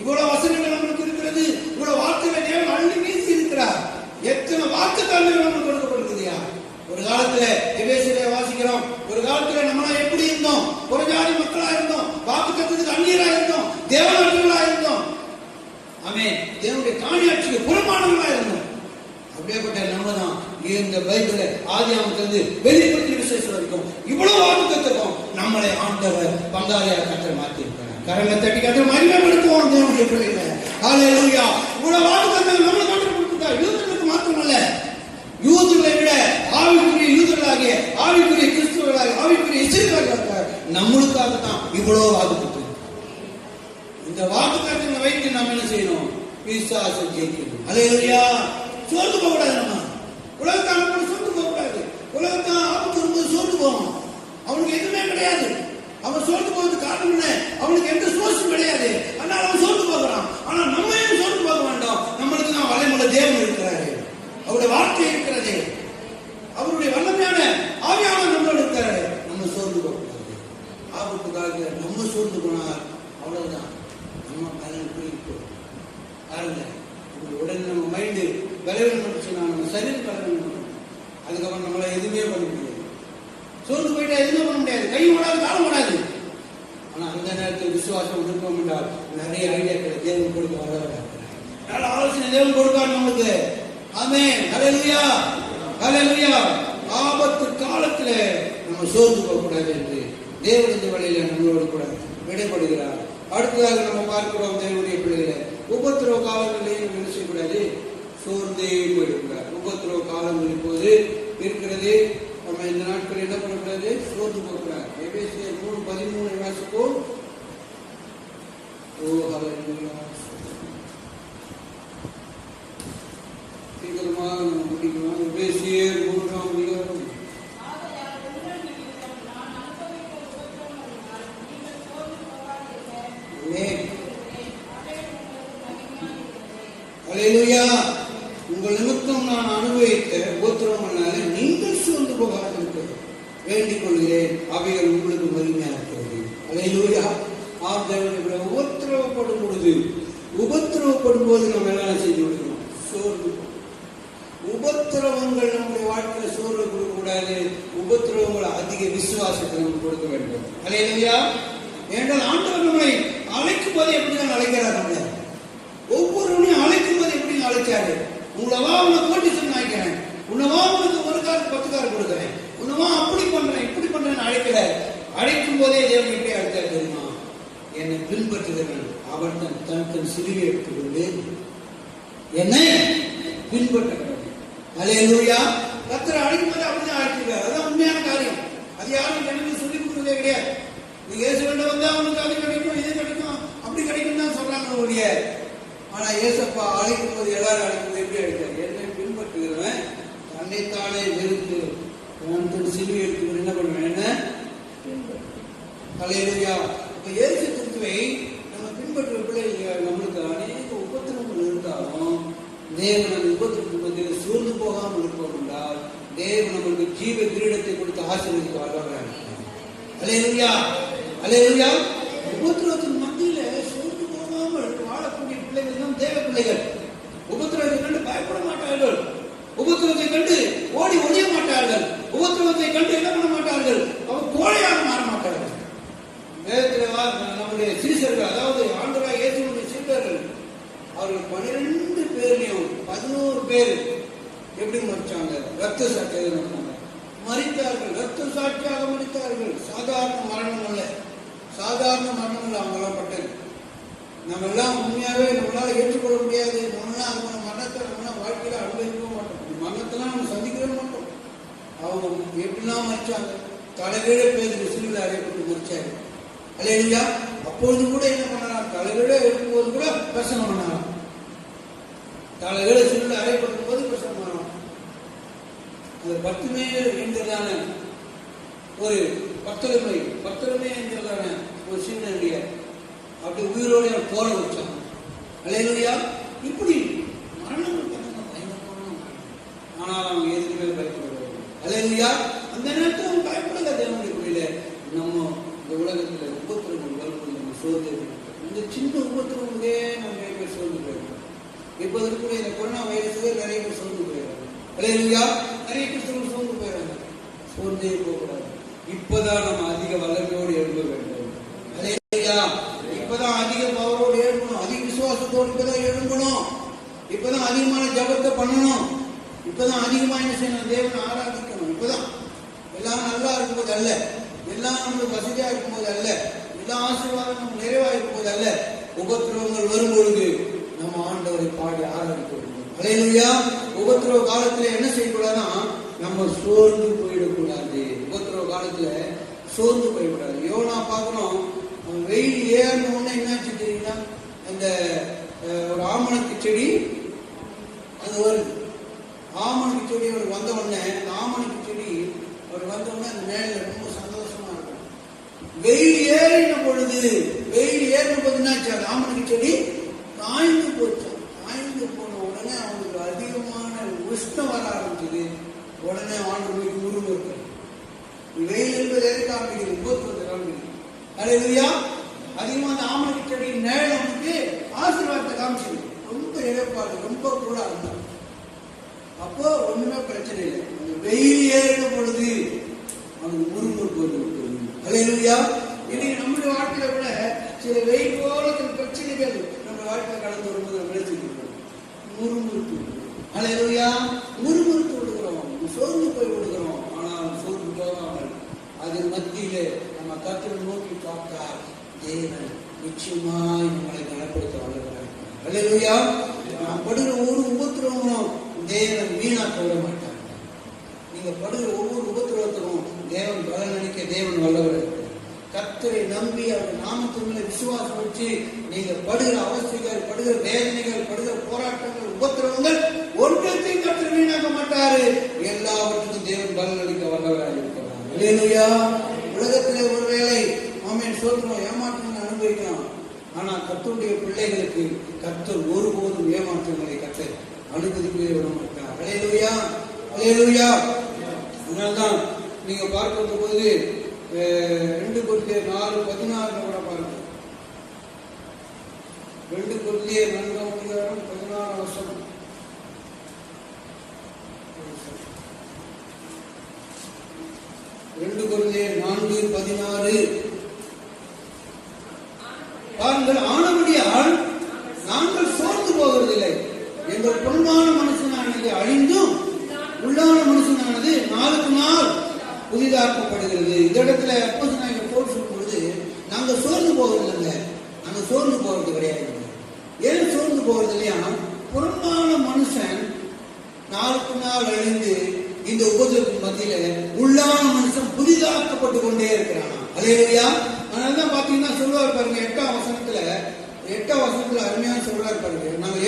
இவ்வளவு வசனங்கள் நம்மளுக்கு இருக்கிறது, இவ்வளவு வார்த்தைகளை தேவன் அள்ளி வீசி இருக்கிறார். எத்தனை வாக்குத்தத்தங்கள் நம்மளுக்கு கொடுக்கப்படுகிறதா. ஒரு காலத்துல எபேசியரை வாசிக்கிறோம், ஒரு காலத்துல நம்மளா எப்படி இருந்தோம், புறஜாதி மக்களா இருந்தோம், வாக்குத்தத்தத்துக்கு அந்நியரா இருந்தோம், தேவனர்களா இருந்தோம். ஆமென். தேவனுடைய காணியாட்சிக்கு புறம்பானவர்களா இருந்தோம். அப்படியேப்பட்ட நம்ம தான் இந்த பைபிளை ஆதியாகமத்திலிருந்து வெளிப்படுத்தின விசேஷம் வரைக்கும் இவ்வளவு வாக்குத்தத்தம் நம்மளை ஆண்டவர் பங்காளியா கர்த்தர் மாற்றி இருக்கிறார். கரங்களை தட்டி கர்த்தர் மகிமைப்படுத்துவோம் தேவனுடைய பிள்ளைகளை. அல்லேலூயா. இவ்வளவு வாக்குத்தத்தம் நம்மளை கர்த்தர் கொடுத்தார். யூதர்களுக்கு மாத்திரமல்ல, யூதர்களை விட ஆவிக்குரிய யூதர்களாகிய ஆவிக்குரிய கிறிஸ்துவர்களாகிய ஆவிக்குரிய இஸ்ரவேலர்களாக நம்மளுக்காக தான் இவ்வளவு வாக்குத்தத்தம். இந்த வாக்குத்தத்தங்களை வைத்து நாம் என்ன செய்யணும், பிசாசை ஜெயிக்கணும். அல்லேலூயா. சோர்ந்து போக கூடாது. நம்ம உலகத்தான சோர்ந்து போக கூடாது. உலகத்தான் ஆபத்து வரும்போது சோர்ந்து போவான். அவனுக்கு எதுவுமே கிடையாது. அவன் சோர்ந்து போவதுக்கு காரணம் என்ன, அவனுக்கு எந்த சோர்ஸும் கிடையாது. ஆனால் அவன் சோர்ந்து போகிறான். ஆனா நம்ம ஏன் சோர்ந்து போக வேண்டாம், நம்மளுக்கு தான் வலைமுள்ள தேவன் இருக்கிறாரு, அவருடைய வார்த்தை இருக்கிறது, அவருடைய வல்லமையான ஆவியானவர் நம்மளோட இருக்கிறாரு. நம்ம சோர்ந்து போக கூடாது. ஆபத்து காலத்தில் நம்ம சோர்ந்து போனால் அவ்வளவுதான், நம்ம பலன் போயிருக்கோம். பாருங்க, உடனே நம்ம மைண்டு பலவீனம் சொன்னா நம்ம சரீரம் பலவீனம், அதுக்கப்புறம் நம்மளை எதுவுமே பண்ண முடியாது. சோர்ந்து போயிட்டா எதுவுமே பண்ண முடியாது, கை ஓடாது காலம் ஓடாது. ஆனா அந்த நேரத்தில் விசுவாசம் விருப்பம் என்றால் நிறைய ஐடியாக்களை தேவன் கொடுக்க வர நல்ல ஆலோசனை தேவன் கொடுக்காரு நம்மளுக்கு. ஆமென். ஹல்லேலூயா. ஹல்லேலூயா. ஆபத்து காலத்துல நம்ம சோர்ந்து போக கூடாது என்று தேவன் இந்த வழியில நம்மளோடு கூட விடைபடுகிறார். அடுத்ததாக நம்ம பார்க்கிறோம் தேவனுடைய பிள்ளைகளை, உபத்திரவ காலங்களிலேயே நம்ம என்ன செய்யக்கூடாது, சோர்ந்தே போயிடக்கூடாது. உபத்திரவ காலங்கள் இப்போது இருக்கிறது. நம்ம இந்த நாட்கள் என்ன பண்ணக்கூடாது, சோர்ந்து போகக்கூடாது. எபேசியர் 3:13 வாசிப்போம். ஓ ஹல்லேலூயா. வேகமாக நம்ம முடிக்கணும். எபேசியர் 3ஆம் அதிகாரம். அல்லேலூயா. உங்கள் நிமித்தம் நான் அனுபவித்த உபத்திரவங்களால நீங்கள் சோர்ந்து போகாதிருக்க வேண்டிக் கொள்கிறேன். அவைகள் உங்களுக்கு மகிமையாக இருக்கிறது. அல்லேலூயா. உபத்திரவப்படும் பொழுது, உபத்திரவப்படும் போது நம்ம எல்லாம் செய்து விடுகிறோம், சோர்ந்து. உபத்திரவங்கள் நம்முடைய வாழ்க்கையில் சோர்வு கொடுக்க கூடாது. உபத்திரவங்கள் அதிக விசுவாசத்தை நம்ம கொடுக்க வேண்டும். அல்லேலூயா. ஏனென்றால் ஆண்டவர் நம்மளை அழைக்கும் போது எப்படிதான் அழைக்கிறார்? நம்மளை ஒவ்வொருவனையும் அழைக்கும் போது எப்படி அழைச்சாரு? உங்களவா உனக்கு கோட்டீஸ்வரன் ஆகிக்கிறேன், உன்னவா உனக்கு 1 கார் 10 கார் கொடுக்குறேன், உன்னவா அப்படி பண்றேன் இப்படி பண்றேன்னு அழைக்கல. அழைக்கும் போதே தேவன் எப்படி அழைத்தார் தெரியுமா? என்னை பின்பற்றுகிறவன் அவன் தன் சிலுவை எடுத்துக்கொண்டு என்னை பின்பற்றுகிறவன். அல்லேலூயா. கர்த்தரை அழைக்கும் போது அப்படிதான் அழைச்சிருக்காரு. அதான் உண்மையான காரியம். அது யாரும் எனக்கு சொல்லிக் கொடுக்கிறதே கிடையாது. நீ இயேசு வேண்ட வந்தா உனக்கு அது கிடைக்கும், இது கிடைக்கும், அப்படி கிடைக்கும் தான் சொல்றாங்க ஒழிய. ஆனா ஏசப்பா அழைக்கும் போது எல்லாரும் அழைக்கும் போது எப்படி அழைத்தார்? என்னை பின்பற்றுகிறவன் தன்னைத்தானே வெறுத்து தன் சிலுவை எடுத்துக்கொண்டு என்ன பண்ணுவேன்? என்ன? அல்லேலூயா. இப்ப இயேசு கிறிஸ்துவை நம்ம பின்பற்ற பிள்ளைகள் நம்மளுக்கு அநேக உபத்திரங்கள் இருந்தாலும் தேவன் அந்த உபத்திரத்துக்கு மத்தியில் சூழ்ந்து போகாமல் இருப்போம் என்றால் தேவன் நம்மளுக்கு ஜீவ கிரீடத்தை கொடுத்து ஆசீர்வதித்து வாழ்வார்கள். அல்லேலூயா. அல்லேலூயா. உபத்திரத்தின் மத்தியில சோர்ந்து போகாமல் வாழக்கூடிய பிள்ளைகள் தான் தேவ பிள்ளைகள். உபத்திரத்தை கண்டு பயப்பட மாட்டார்கள். உபத்திரத்தை கண்டு ஓடி ஒழிய மாட்டார்கள். உபத்திரத்தை கண்டு என்ன பண்ண மாட்டார்கள்? அவர் கோழையாக மாற மாட்டார்கள். வேதத்தில் நம்முடைய சீசர்கள், அதாவது ஆண்டவராகிய இயேசுவின் சீடர்கள், அவர்கள் 12 பேர்லையும் 11 பேர் எப்படி மறிச்சாங்க? ரத்த சாட்சியாக மறித்தார்கள். ரத்த சாட்சியாக மறித்தார்கள். சாதாரண மரணம் அல்ல, சாதாரண மரணம் இல்லை அவங்களாம் பட்டது. நம்ம எல்லாம் உண்மையாவே நம்மளால ஏற்றுக்கொள்ள முடியாது. நம்மளாம் அது மரணத்தை நம்மளாம் வாழ்க்கையில அனுபவிக்கவும் மாட்டோம். மரணத்தெல்லாம் நம்ம சந்திக்கவே மாட்டோம். அவங்க எப்படிலாம் மறிச்சாங்க? தலைகீழ பேருக்கு சிலுவையில் அறையப்பட்டு மறிச்சாரு. அல்லேலூயா. அப்பொழுது கூட என்ன பண்ணலாம்? தலைகீழ இருக்கும்போது கூட பிரசனம் பண்ணலாம். தலைகீழ சிலுவையில் அறையப்படும் போது பிரசனம் பண்ணலாம். அந்த 10 என்கிறதான ஒரு பத்திரமே என்கிறதான ஒரு சின்ன அப்படி உயிரோடு போற வச்சான். அல்லேலூயா. இப்படி மரணங்கள் பயங்கரமான. ஆனால் அவங்க எதுக்குமே பயப்படுவாங்க. அல்லேலூயா. அந்த நேரத்தில் அவங்க பயப்படல. தேவனுடைய பிள்ளையில நம்ம இந்த உலகத்துல உபத்திரங்கள் வரும்போது நம்ம சோர்ந்து, இந்த சின்ன உபத்திரங்களே நம்ம நிறைய பேர் சோர்ந்து போயிடுறோம். இப்ப இருக்கக்கூடிய இந்த கொரோனா வைரஸுக்கு நிறைய பேர் சோர்ந்து போயிடுறாங்க. அல்லேலூயா. நிறைய கிறிஸ்தவர்கள் சோர்ந்து போயிடுறாங்க. சோர்ந்தே போகக்கூடாது. இப்பதான் நம்ம அதிக வல்லமையோடு எழுத வேண்டும். அல்லேலூயா. இப்பதான் அதிக பவரோடு எழுதணும், அதிக விசுவாசத்தோடு இப்பதான் எழும்பணும். இப்பதான் அதிகமான ஜபத்தை பண்ணணும். இப்பதான் அதிகமா என்ன செய்யணும்? தேவனை ஆராதிக்கணும். இப்பதான் எல்லாம் நல்லா இருக்கும்போது அல்ல, எல்லாம் நம்மளுக்கு வசதியா இருக்கும்போது அல்ல, எல்லா ஆசீர்வாதம் நம்ம நிறைவா இருக்கும்போது அல்ல. உபத்திரவங்கள் வரும்பொழுது நம்ம ஆண்டவரை பாடி ஆராதிக்க வேண்டும். அல்லேலூயா. உபத்திரவ காலத்துல என்ன செய்யக்கூடாதுன்னா நம்ம சோர்ந்து போயிடக்கூடாது. உபத்திரவ காலத்துல சோர்ந்து போயிடக்கூடாது. யோனா பார்க்கணும், வெயில் ஏறின உடனே என்னாச்சு தெரியுங்களா? அந்த ஒரு ஆமணக்கு செடி அது வருது. ஆமணக்கு செடி அவர் வந்த உடனே, அந்த ஆமணக்கு செடி அவர் வந்த உடனே அந்த மேல ரொம்ப சந்தோஷமா இருக்கும். வெயில் ஏறின பொழுது என்னாச்சு? அந்த ஆமணக்கு செடி காய்ந்து போச்சு. காய்ந்து போன உடனே அவங்களுக்கு அதிகமான உஷ்ணம் வர ஆரம்பிச்சது. உடனே ஆண்டு முருங்க வெயில் என்பது எதை காமிக்கிறது? உபத்திரத்தை காமிக்கிறது. அல்லேலூயா. அதிகமா அந்த ஆமணக்கு செடியின் நேரம் வந்து ஆசீர்வாதத்தை காமிச்சது. ரொம்ப இழப்பாடு, ரொம்ப கூட இருந்தாங்க. அப்போ ஒண்ணுமே பிரச்சனை இல்லை. அந்த வெயில் ஏறின பொழுது அவனுக்கு முருங்கூர் போட்டு. அல்லேலூயா. இன்னைக்கு நம்முடைய வாழ்க்கையில கூட சில வெயில் போல பிரச்சனைகள் நம்ம வாழ்க்கையில கடந்து வரும்போது நம்ம நினைச்சிருக்கோம், முருமுறுத்து. அல்லேலூயா. முருமுறுத்து விடுகிறோம், சோர்ந்து போய் விடுகிறோம். ஆனால் சோர்ந்து போகாமல் அதன் மத்தியிலே நம்ம கர்த்தரை நோக்கி பார்த்தா தேவன் நிச்சயமாய் நம்மளை கனப்படுத்த வல்லவராக இருக்கிறார். அல்லேலூயா. நாம் படுகிற ஒவ்வொரு உபத்திரவங்களும் தேவன் வீணாக்க விட மாட்டாங்க. நீங்க படுகிற ஒவ்வொரு உபத்திரவத்துக்கும் தேவன் பலன் அளிக்க தேவன் வல்லவராக இருக்கிறார். கர்த்தரை நம்பி அவர் நாமத்துக்குள்ள விசுவாசம் வச்சு நீங்க படுகிற அவஸ்தைகள், படுகிற வேதனைகள், படுகிற போராட்டங்கள், உபத்திரவங்கள் ஒன்றத்தையும் கர்த்தர் மாட்டாரு. எல்லாவற்றுக்கும் தேவன் பலன் அளிக்க வல்லவராக இருக்கிறார். அல்லேலூயா. உலகத்திலே ஒருவேளை ஆமென் சொல்றோம், ஏமாற்றங்களை அனுபவிக்கலாம். ஆனா கர்த்தருடைய பிள்ளைகளுக்கு கர்த்தர் ஒருபோதும் ஏமாற்றங்களை கர்த்தர் அனுமதிக்கவே விட மாட்டார். அல்லேலூயா, அல்லேலூயா. அதனால்தான் நீங்க பார்க்கும் போது 2 கொரிந்தியர் 4:16 கூட பாருங்க. 2 கொரிந்தியர் 4:16 2 கொரிந்தியர் 4:16 பாருங்கள். ஆனபடியால் நாங்கள் சோர்ந்து போவதில்லை. எங்கள் புறம்பான மனுஷனானது அழிந்தும் உள்ளான மனுஷனானது நாளுக்கு நாள் புதிதாக்கப்படுகிறது. இந்த இடத்துல அப்போஸ்தலனாகிய பவுல் சொல்லும் பொழுது நாங்க சோர்ந்து போவதில்லை, நாங்க சோர்ந்து போவது கிடையாது. ஏன் சோர்ந்து போவது இல்லையா? புறம்பான மனுஷன் நாளுக்கு நாள் அழிந்து இந்த உபதேசத்தின் மத்தியில உள்ளான மனுஷன் புதிதாக்கப்பட்டு கொண்டே இருக்கிறான். அல்லேலூயா. அதனாலதான் பாத்தீங்கன்னா சொல்லுவார் பாருங்க, 8ஆம் வசனத்துல அருமையான சொல்றாரு பாருங்க, நாங்க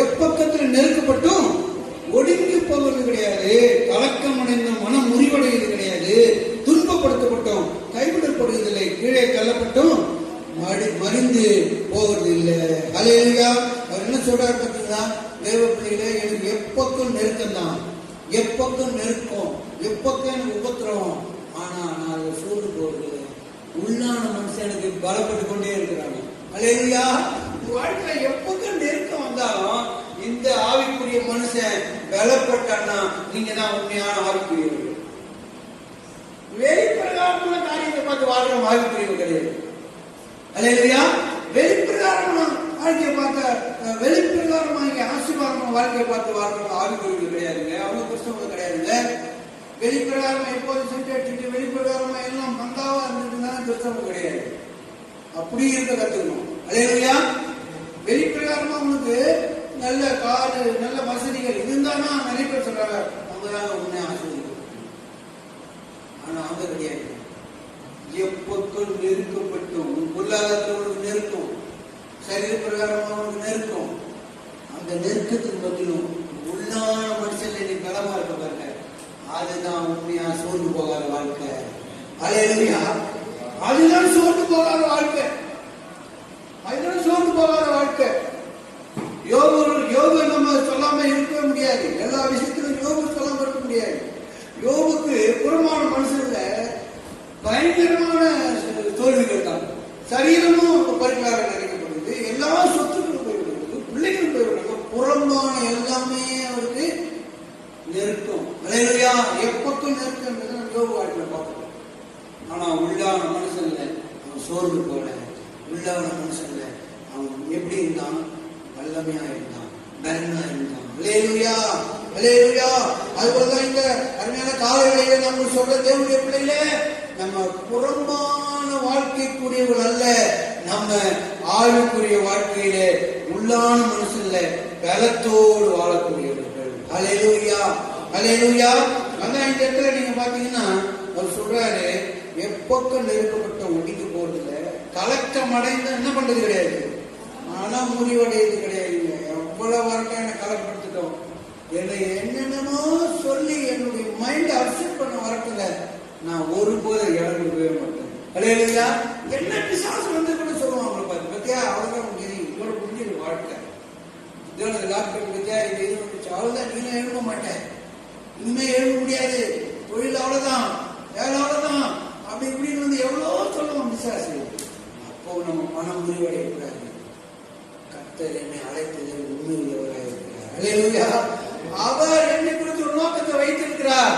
எப்பக்கத்தில் நெருக்கப்பட்டும் ஒடுங்கி போவது கிடையாது, கலக்கம் அடைந்த மனம் முறிவடைவது கிடையாது, துன்பப்படுத்தப்பட்டோம் கைவிடப்படுவதில்லை, கீழே தள்ளப்பட்டும் மறிந்து போவது இல்லை. அல்லேலூயா. அவர் என்ன சொல்றாரு பார்த்தீங்களா? தேவ பிள்ளைகளே, எனக்கு எப்பக்கம் நெருக்கம் தான், எப்பக்கம் நெருக்கம், எப்பக்கம் எனக்கு உபத்திரவம். ஆனா நான் அதை சோர்ந்து போவது இல்லை. உள்ளான மனுஷனுக்கு பலப்பட்டு கொண்டே இருக்கிறாங்க. அல்லேலூயா. வாழ்க்கையில எப்பக்கம் நெருக்கம் வந்தாலும் இந்த ஆவிக்குரிய மனுஷன் பலப்பட்டான்னா நீங்க தான் உண்மையான ஆவிக்குரியவர்கள். வெளிப்பிரகாரமான காரியத்தை பார்த்து வாழ்ற ஆவிக்குரியவர் கிடையாது. அல்லேலூயா. வெளிப்பிரகாரமான வாழ்க்கையை பார்த்த வெளிப்பிரகாரமாக ஆசீர்வாதமான வாழ்க்கையை பார்த்து வாழ்ற ஆவிக்குரியவர்கள் கிடையாதுங்க. அவங்க கிறிஸ்தவங்க கிடையாதுங்க. வெளிப்பிரகாரமா எப்போது சென்று அடிச்சுட்டு வெளிப்பிரகாரமா எல்லாம் பந்தாவா இருந்துட்டுனா கிறிஸ்தவங்க கிடையாது. அப்படி இருக்க கத்துக்கணும். அல்லேலூயா. வெளிப்பிரகாரமா உங்களுக்கு நல்ல காரு, நல்ல வசதிகள் இருந்தானா நிறைய பேர் சொல்றாங்க அவங்கதான் உண்மையா ஆசீர்வதிக்கும். ஆனா அவங்க கிடையாது. எப்பொருள் நெருக்கப்பட்டும் பொருளாதாரத்தில் உனக்கு நெருக்கம், சரீர பிரகாரமா உனக்கு நெருக்கம், அந்த நெருக்கத்துக்கு பதிலும் உள்ளான மனுஷன் நீ பலமா இருக்க பாருங்க, அதுதான் உண்மையா சோர்ந்து போகாத வாழ்க்கை. அல்லேலூயா. அதுதான் சோர்ந்து போகாத வாழ்க்கை, அதுதான் சோர்ந்து போகாத வாழ்க்கை. யோபு நம்ம சொல்லாம இருக்கவே முடியாது. எல்லா விஷயத்திலும் யோபு சொல்லாம இருக்க முடியாது. யோபுக்கு புறமான மனுஷன்ல பயங்கரமான தோல்விகள் தான். சரீரமும் பரிகார நினைக்கப்படுது, எல்லா சொத்துக்களும் போய்விடுது, பிள்ளைகளும் போய்விடுறாங்க. புறமான எல்லாமே அவருக்கு நெருக்கம். அல்லேலூயா. எப்பக்கும் நெருக்கம் யோபு வாழ்க்கையில பார்க்கணும். ஆனா உள்ளான மனுஷன்ல அவன் சோர்ந்து போல, உள்ளான மனுஷன்ல அவன் எப்படி இருந்தான்? வல்லமையா இருந்தான், பலனா இருந்தான். அல்லேலூயா, அல்லேலூயா. அதுபோலதான் இந்த அருமையான காலையிலேயே நம்ம சொல்ற தேவனுடைய பிள்ளைகளே, நம்ம புறம்பான வாழ்க்கைக்குரியவர்கள் அல்ல, நம்ம ஆளுக்குரிய வாழ்க்கையிலே உள்ளான மனுஷன்ல பலத்தோடு வாழக்கூடியவர்கள். அல்லேலூயா, அல்லேலூயா. அதான் இந்த இடத்துல நீங்க பாத்தீங்கன்னா அவர் சொல்றாரு, எப்பக்கம் நெருக்கப்பட்ட ஒடிக்க போறது இல்லை, கலக்கம் அடைந்து என்ன பண்றது கிடையாது, ஆனா முடிவடையது கிடையாது. எவ்வளவு வரட்டும் என்னை கலக்கப்படுத்திட்டோம், என்னை என்னென்னமோ சொல்லி என்னுடைய மைண்ட் அப்செட் பண்ண வரட்டுங்க, நான் ஒருபோது இடம் கொடுக்கவே மாட்டேன். அல்லேலூயா. என்ன பிசாசு வந்து கூட சொல்லுவாங்க பாத்து பத்தியா, அவ்வளவுதான் முடியும், இவ்வளவு முடிஞ்சது வாழ்க்கை, இதோட லாக்டவுன் பத்தியா இது இது வந்துச்சு, அவ்வளவுதான், நீங்க எழுத மாட்டேன், இனிமே எழுத முடியாது, தொழில் அவ்வளவுதான், வேலை அவ்வளவுதான், அப்படி இப்படின்னு வந்து எவ்வளவு சொல்லுவோம் பிசாசு. அப்போ நம்ம மனம் முடிவடையக்கூடாது. கர்த்தர் என்னை அழைத்தது உண்மையுள்ளவராக இருக்கிறார். அல்லேலூயா. அவர் என்னை குறித்து ஒரு நோக்கத்தை வைத்திருக்கிறார்.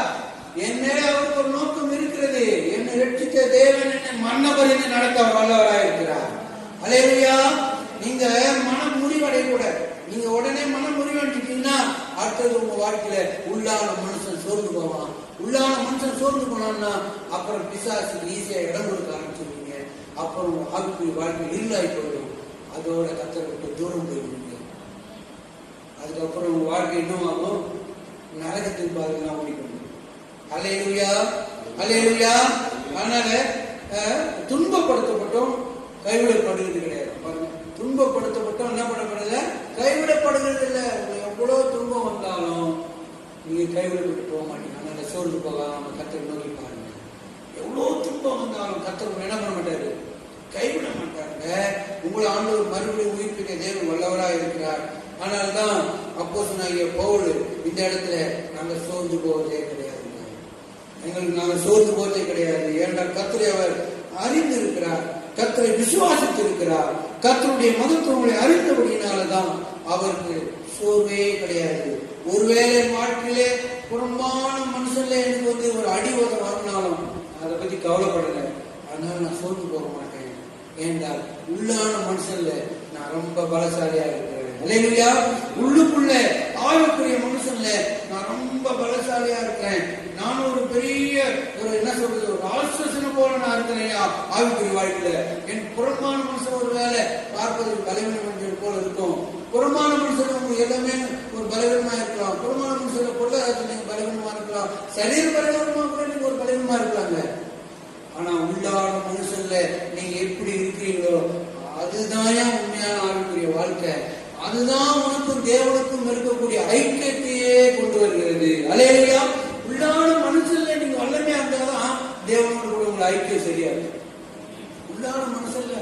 என்னே அவருக்கு ஒரு நோக்கம் இருக்கிறது. என்னை ரட்சித்த தேவன் என்னை மன்னபரிந்து நடத்த வல்லவராக இருக்கிறார். அல்லேலூயா. நீங்க மனம் முடிவடையக்கூடாது. நீங்க உடனே மனம் முடிவடைஞ்சிட்டீங்கன்னா அடுத்தது உங்க வாழ்க்கையில உள்ளான மனுஷன் சோர்ந்து போவான். உள்ளான மனுஷன் சோர்ந்து போனான்னா அப்புறம் பிசாசுக்கு ஈஸியா இடம் கொடுக்க ஆரம்பிச்சிருவீங்க. அப்புறம் ஆவிக்குரிய வாழ்க்கை இருளாகி போயிடும். அதோட கர்த்தரை விட்டு தூரம் போயிடுவீங்க. அதுக்கப்புறம் உங்க வாழ்க்கை இன்னும் ஆகும், நரகத்தின் பாதையெல்லாம் ஓடிக்கணும். அல்லேலூயா, அல்லேலூயா. அதனால துன்பப்படுத்தப்பட்டோம் கைவிடப்படுகிறது கிடையாது. பாருங்க, துன்பப்படுத்தப்பட்டோம் என்ன பண்ணப்படுறது, கைவிடப்படுகிறது இல்லை. எவ்வளவு துன்பம் வந்தாலும் நீங்க கைவிடப்பட்டு போக மாட்டீங்க. அதனால சோர்ந்து போகாம நம்ம கர்த்தரை நோக்கி பாருங்க. எவ்வளவு துன்பம் வந்தாலும் கர்த்தர் என்ன பண்ண மாட்டாரு, கைவிட மாட்டாங்க. உங்களை ஆண்டவர் மறுபடியும் உயிர்ப்பிக்க தேவன் வல்லவராக இருக்கிறார். ஆனால்தான் அப்போஸ்தலனாகிய பவுல் இந்த இடத்துல நாங்க சோர்ந்து போவதே கிடையாது, எங்களுக்கு நாங்க சோர்ந்து போவதே கிடையாது. ஏனென்றால் கர்த்தரை அவர் அறிந்து இருக்கிறார், கர்த்தரை விசுவாசித்து இருக்கிறார், கர்த்தருடைய மகத்துவங்களை அறிந்தபடியினால்தான் அவருக்கு சோர்வே கிடையாது. ஒருவேளை வாழ்க்கையிலே புறம்பான மனுஷன்ல எனக்கு ஒரு அடிவதை வரனாலும் அதை பத்தி கவலைப்படல. அதனால நான் சோர்ந்து போக மாட்டேன். ஏன்றால் உள்ளான மனுஷன்ல நான் ரொம்ப பலசாலியா இருக்கிறேன். அல்லேலூயா. உள்ளுக்குள்ள ஆவிக்குரிய மனுஷன்ல நான் ரொம்ப பலசாலியா இருக்கிறேன். நான் ஒரு பெரிய என்ன சொல்றது, ஒரு ஆஸ்வசன போல நான் இருக்கிறேன் ஆவிக்குரிய வாழ்க்கையில. என் புறமான மனுஷன் ஒரு வேலை பார்ப்பதற்கு பலவீனம் மனிதர் போல இருக்கும். புறமான மனுஷன் உங்களுக்கு எல்லாமே ஒரு பலவீனமா இருக்கலாம். புறமான மனுஷன் பொருளாதாரத்தில் நீங்க பலவீனமா இருக்கலாம், சரீர பலவீனமா கூட நீங்க ஒரு பலவீனமா இருக்கலாங்க. ஆனா உள்ளான மனுஷன்ல நீங்க எப்படி இருக்கிறீங்களோ அதுதான் உண்மையான ஆவிக்குரிய வாழ்க்கை. அதுதான் உனக்கும் தேவனுக்கும் இருக்கக்கூடிய ஐக்கியத்தையே கொண்டு வருகிறது. அல்லேலூயா. உள்ளான மனுஷன்ல நீங்க வல்லமையா இருந்தாதான் தேவனோடு கூட உங்க ஐக்கியம் சரியா இருக்கு. உள்ளான மனுஷன்ல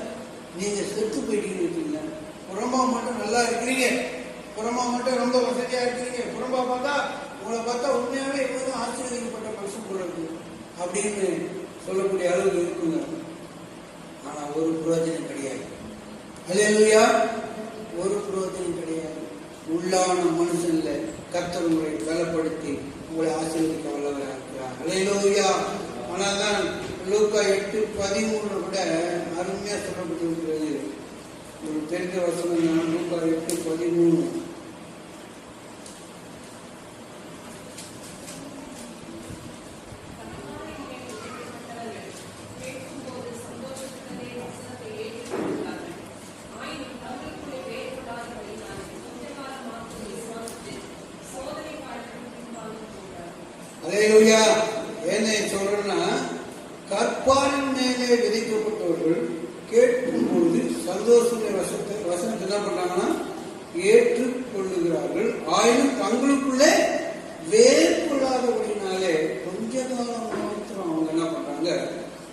நீங்க செத்து போயிட்டீங்கன்னு வச்சுக்கீங்க, புறம்பா மட்டும் நல்லா இருக்கிறீங்க, புறம்பா மட்டும் ரொம்ப வசதியா இருக்கிறீங்க, புறம்பா பார்த்தா உங்களை பார்த்தா உண்மையாவே எப்போதும் ஆச்சரியப்பட்ட மனுஷன் போல இருக்கு அப்படின்னு சொல்லக்கூடிய அளவுக்கு இருக்குங்க. ஆனா ஒரு பிரயோஜனம் கிடையாது. அல்லேலூயா. ஒரு பிரயோஜனம் கிடையாது. உள்ளான மனுஷன்ல கர்த்தர் உங்களை பலப்படுத்தி உங்களை ஆசீர்வதிக்க வல்லவராக இருக்கிறார். அல்லேலூயா. ஆனால்தான் லூக்கா 8:13 கூட அருமையா சொல்லப்பட்டிருக்கிறது. ஒரு தெரிந்த வசனம் தான் லூக்கா 8:13. அல்லேலூயா. என்ன சொல்றேன்னா, கற்பாரின் மேலே விதைக்கப்பட்டவர்கள் கேட்கும்போது சந்தோஷத்தின் வசனத்தை என்ன பண்றாங்கன்னா ஏற்றுக்கொள்ளுகிறார்கள். ஆயினும் தங்களுக்குள்ளே வேறுபடாதபடினாலே கொஞ்ச காலம் மாத்திரம் அவங்க என்ன பண்றாங்க,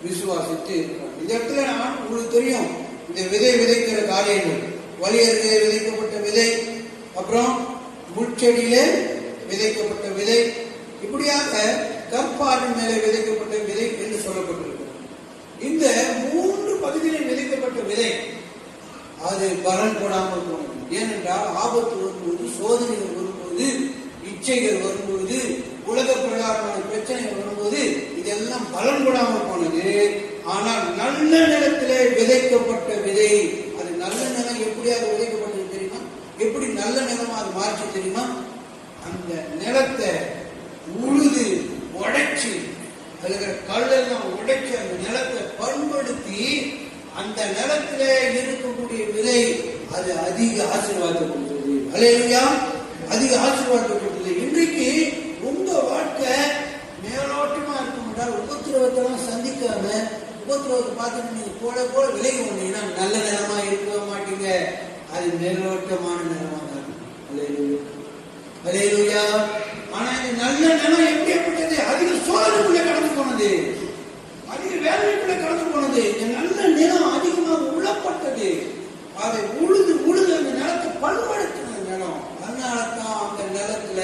விசுவாசித்து இருக்கிறாங்க. இந்த இடத்துல உங்களுக்கு தெரியும், இந்த விதை விதைக்கிற காரியங்கள், வழி அருகே விதைக்கப்பட்ட விதை, அப்புறம் முட்செடியிலே விதைக்கப்பட்ட விதை, இப்படியாக கற்பாரின் மேலே விதைக்கப்பட்ட விதை என்று சொல்லப்பட்டிருக்கிறது. இந்த 3 பகுதியில் விதைக்கப்பட்ட விதை அது பலன் போடாமல் போனது. ஏனென்றால் ஆபத்து வரும்போது, சோதனைகள் வரும்போது, இச்சைகள் வரும்போது, உலக பிரகாரமான பிரச்சனைகள் வரும்போது இதெல்லாம் பலன் போடாமல் போனது. ஆனால் நல்ல நிலத்திலே விதைக்கப்பட்ட விதை, அது நல்ல நிலம் எப்படியாக விதைக்கப்பட்டது தெரியுமா? எப்படி நல்ல நிலமா அது மாற்றி தெரியுமா? அந்த நிலத்தை உழுது உடைச்சு, அதுல கல்லெல்லாம் உடைச்சு அந்த நிலத்தை பண்படுத்தி அந்த நிலத்தில இருக்கக்கூடிய விதை அது அதிக ஆசீர்வாதத்தை கொடுத்தது. அல்லேலூயா. அதிக ஆசீர்வாதத்தை கொடுத்தது. இன்றைக்கு உங்க வாழ்க்கை மேலோட்டமா இருக்கும் என்றால் உபத்திரவத்தெல்லாம் சந்திக்காம, உபத்திரவத்தை பார்த்துட்டு நீங்க போல விலகி வந்தீங்கன்னா நல்ல நிலமா இருக்கவே மாட்டீங்க. அது மேலோட்டமான நிலமா தான். அல்லேலூயா. அல்லேலூயா. ஆனா இந்த நல்ல நிலம் எப்படிப்பட்டது? அதிக சோதனைக்குள்ளே கடந்து போனது, அதிக வேதனைக்குள்ளே கடந்து போனது. இந்த நல்ல நிலம் அதிகமாக உழப்பட்டது. அதை உழுது அந்த நிலத்தை பண்படுத்தின நிலம். அதனாலதான் அந்த நிலத்துல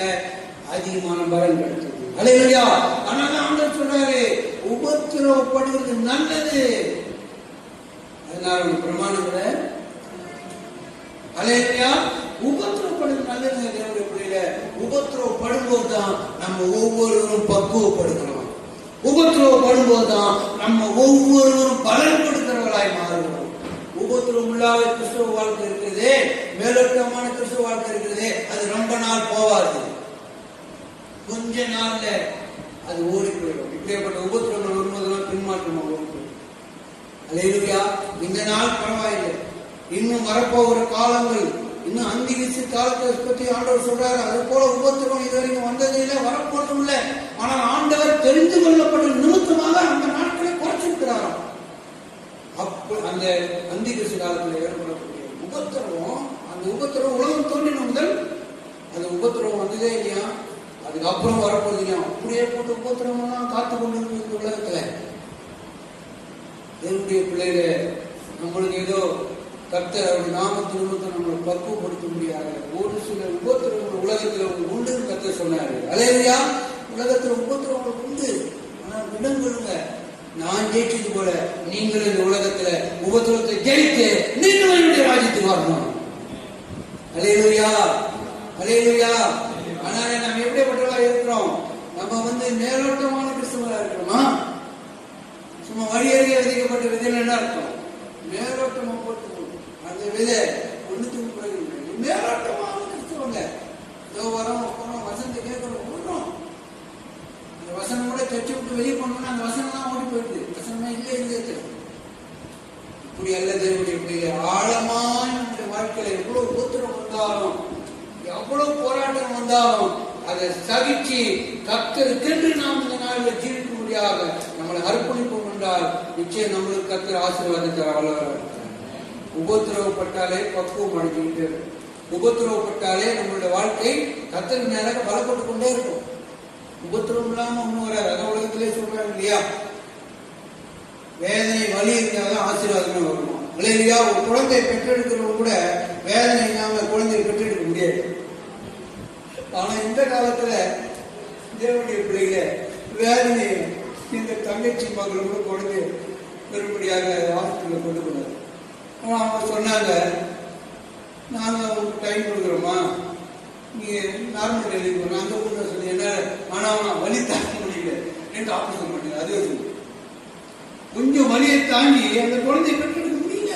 அதிகமான பலன் கிடைத்தது. அல்லேலூயா. அதனால ஆண்டவர் சொல்றாரு, உபத்திரவப்படுவது நல்லது. அதனால பிரமாணங்களை அல்லேலூயா உபத்திரவப்படுவது நல்லது. தேவனுடைய பிள்ளைகளே, உபத்திரவப்படும்போது தான் நம்ம ஒவ்வொருவரும் பக்குவப்படுகிறோம். உபத்திரவப்படும்போது தான் நம்ம ஒவ்வொருவரும் பலன் கொடுக்கிறவர்களாய் மாறுகிறோம். உபத்திரவம் இல்லாத கிறிஸ்துவ வாழ்க்கை இருக்கிறதே, மேலோட்டமான கிறிஸ்துவ வாழ்க்கை இருக்கிறதே, அது ரொம்ப நாள் போவாது. கொஞ்ச நாள்ல அது ஓடி போயிடும். இப்படிப்பட்ட உபத்திரவங்கள் வரும்போதெல்லாம் பின்மாற்றமாக ஓடி போயிடும். அல்லேலூயா. இந்த நாள் பரவாயில்லை, இன்னும் வரப்போகிற காலங்கள், இன்னும் அந்திகிச்சு காலத்தை பற்றி ஆண்டவர் சொல்றாரு. அது போல உபத்திரவம் இதுவரைக்கும் வந்தது இல்லை, வரப்போறதும் இல்லை. ஆனால் ஆண்டவர் தெரிந்து கொள்ளப்பட்ட நிமித்தமாக அந்த நாட்களை குறைச்சிருக்கிறாராம். அப்ப அந்த அந்திகிச்சு காலத்தில் ஏற்படக்கூடிய உபத்திரவம், அந்த உபத்திரவம் உலகம் தோன்றின முதல் அந்த உபத்திரவம் வந்ததே இல்லையா? அதுக்கப்புறம் வரப்போகுதுங்க. அப்படியே போட்டு உபத்திரமெல்லாம் காத்து கொண்டு இருக்கு உலகத்துல. என்னுடைய பிள்ளைகளே, நம்மளுக்கு ஏதோ கர்த்தர் அவருடைய நாமத்து நிமித்தம் நம்மளை பக்குவப்படுத்த முடியாது. ஒரு சில உபத்திரவங்கள் உலகத்துல உண்டு கர்த்தர் சொன்னாரு. அல்லேலூயா. உலகத்துல உபத்திரவங்கள் உண்டு, ஆனா விடங்களுங்க. நான் ஜெயிச்சது போல நீங்களும் இந்த உலகத்துல உபத்திரவத்தை ஜெயித்து நீங்களும் என்னுடைய ராஜ்யத்துக்கு வரணும். அல்லேலூயா, அல்லேலூயா. அதனால நம்ம எப்படிப்பட்டவர்களா இருக்கிறோம்? நம்ம மேலோட்டமான கிறிஸ்தவர்களா இருக்கிறோமா? சும்மா வழியறிய விதிக்கப்பட்ட விதையில என்ன இருக்கும்? மேலோட்டமா போட்டு அந்த விதை ஒண்ணுத்துக்கு பிறகு மேலோட்டமான கிறிஸ்தவங்க. ஏதோ வரோம் போறோம், வசனத்தை கேட்கிறோம், ஓடுறோம். அந்த வசனம் கூட சர்ச்சை விட்டு வெளியே போனோம்னா அந்த வசனம் தான் ஓடி போயிடுது. வசனமா இல்லை. இப்படி அல்ல தேவனுடைய பிள்ளைகளை. ஆழமான நம்முடைய வாழ்க்கையில எவ்வளவு உபத்திரம் வந்தாலும், எவ்வளவு போராட்டம் வந்தாலும் அதை சகிச்சு கர்த்தருக்கென்று நாம் இந்த நாளில் ஜீவிக்க முடியாத நம்மளை அர்ப்பணிப்போம் என்றால் நிச்சயம் நம்மளுக்கு கர்த்தர் ஆசீர்வாதத்தை வளர்கிறார். உபத்திரவப்பட்டாலே பக்குவம் அடைஞ்சுக்கிட்டு, உபத்திரவப்பட்டாலே நம்மளுடைய வாழ்க்கை கர்த்தர் நேராக பலப்பட்டு கொண்டே இருக்கும். உபத்திரவம் இல்லாம ஒண்ணு வராது. அதான் உலகத்திலே சொல்றாங்க இல்லையா, வேதனை வலி இருந்தால்தான் ஆசீர்வாதமே வரணும். இல்லையா? ஒரு குழந்தை பெற்றெடுக்கிறவங்க கூட வேதனை இல்லாம குழந்தையை பெற்றெடுக்க முடியாது. ஆனா இந்த காலத்துல தேவனுடைய பிள்ளைகள வேதனை இந்த தங்கச்சி மகள் கூட குழந்தை பெரும்படியாக ஹாஸ்பிட்டல கொண்டு போனார். ஆனா அவங்க சொன்னாங்க, நாங்க உங்களுக்கு டைம் கொடுக்குறோமா, நீங்க நார்மல் டெலிவரி பண்ண அந்த ஊர்ல சொல்லி என்ன, ஆனா வலி தாங்க முடியல என்று ஆபரேஷன் பண்ணீங்க. அதே கொஞ்சம் வலியை தாண்டி அந்த குழந்தையை பெற்றெடுக்க முடியல.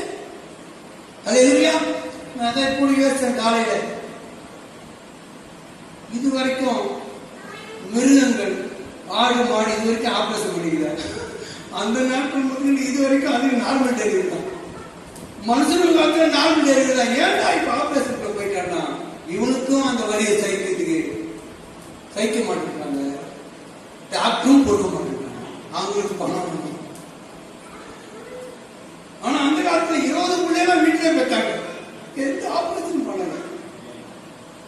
அது இல்லையா? நான் அதை கூட யோசிச்சேன் காலையில. இதுவரைக்கும் மிருகங்கள் ஆடு மாடு இது வரைக்கும் ஆபரேஷன் பண்ணிக்கல. அந்த நாட்கள் முதல் இது வரைக்கும் அது நார்மல் டெலிவரி தான். மனுஷனுக்கு பார்க்க நார்மல் டெலிவரி தான். ஏன்டா இப்ப ஆபரேஷன் போயிட்டான்னா இவனுக்கும் அந்த வலியை சகிக்க மாட்டேங்கிறாங்க. டாக்டரும் கொடுக்க மாட்டேங்கிறாங்க. அவங்களுக்கு பணம். ஆனா அந்த காலத்துல 20 பிள்ளைலாம் வீட்டிலே பெற்றாங்க. எந்த ஆபரேஷன் பண்ணல.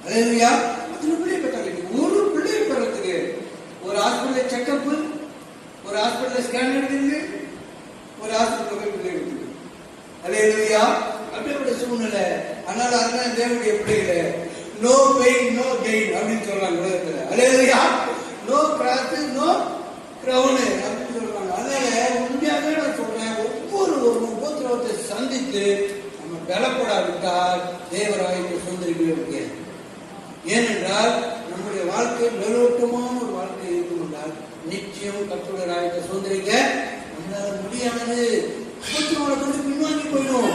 அல்லேலூயா. அத்தனை பிள்ளைய பெற்றாங்க. ஒரு பிள்ளையை பெறத்துக்கு ஒரு ஹாஸ்பிட்டல்ல செக்அப், ஒரு ஹாஸ்பிட்டல்ல ஸ்கேன் எடுக்கிறது, ஒரு ஹாஸ்பிட்டல் போய் பிள்ளை எடுத்துக்கு. அல்லேலூயா. அப்படிப்பட்ட சூழ்நிலை. அதனால அதுதான் தேவனுடைய பிள்ளைகளை நோ பெயின் நோ கெயின் அப்படின்னு சொல்றாங்க உலகத்துல. அல்லேலூயா. நோ கிராஸ் நோ கிரவுன் அப்படின்னு சொல்றாங்க. அதனால உண்மையாகவே நான் சொல்றேன், ஒவ்வொரு உபத்திரவத்தை சந்தித்து நம்ம பலப்படாவிட்டால் தேவராயத்தை சுதந்திரிக்கவே முடியாது. ஏனென்றால் நம்முடைய வாழ்க்கை மேலோட்டமான ஒரு வாழ்க்கை இருக்கும் என்றால் நிச்சயம் கர்த்தருடைய ராஜ்யத்தை சுதந்திரிக்க நம்மளால முடியாது. உபத்திரவங்களை கொண்டு பின்வாங்கி போயிடும்.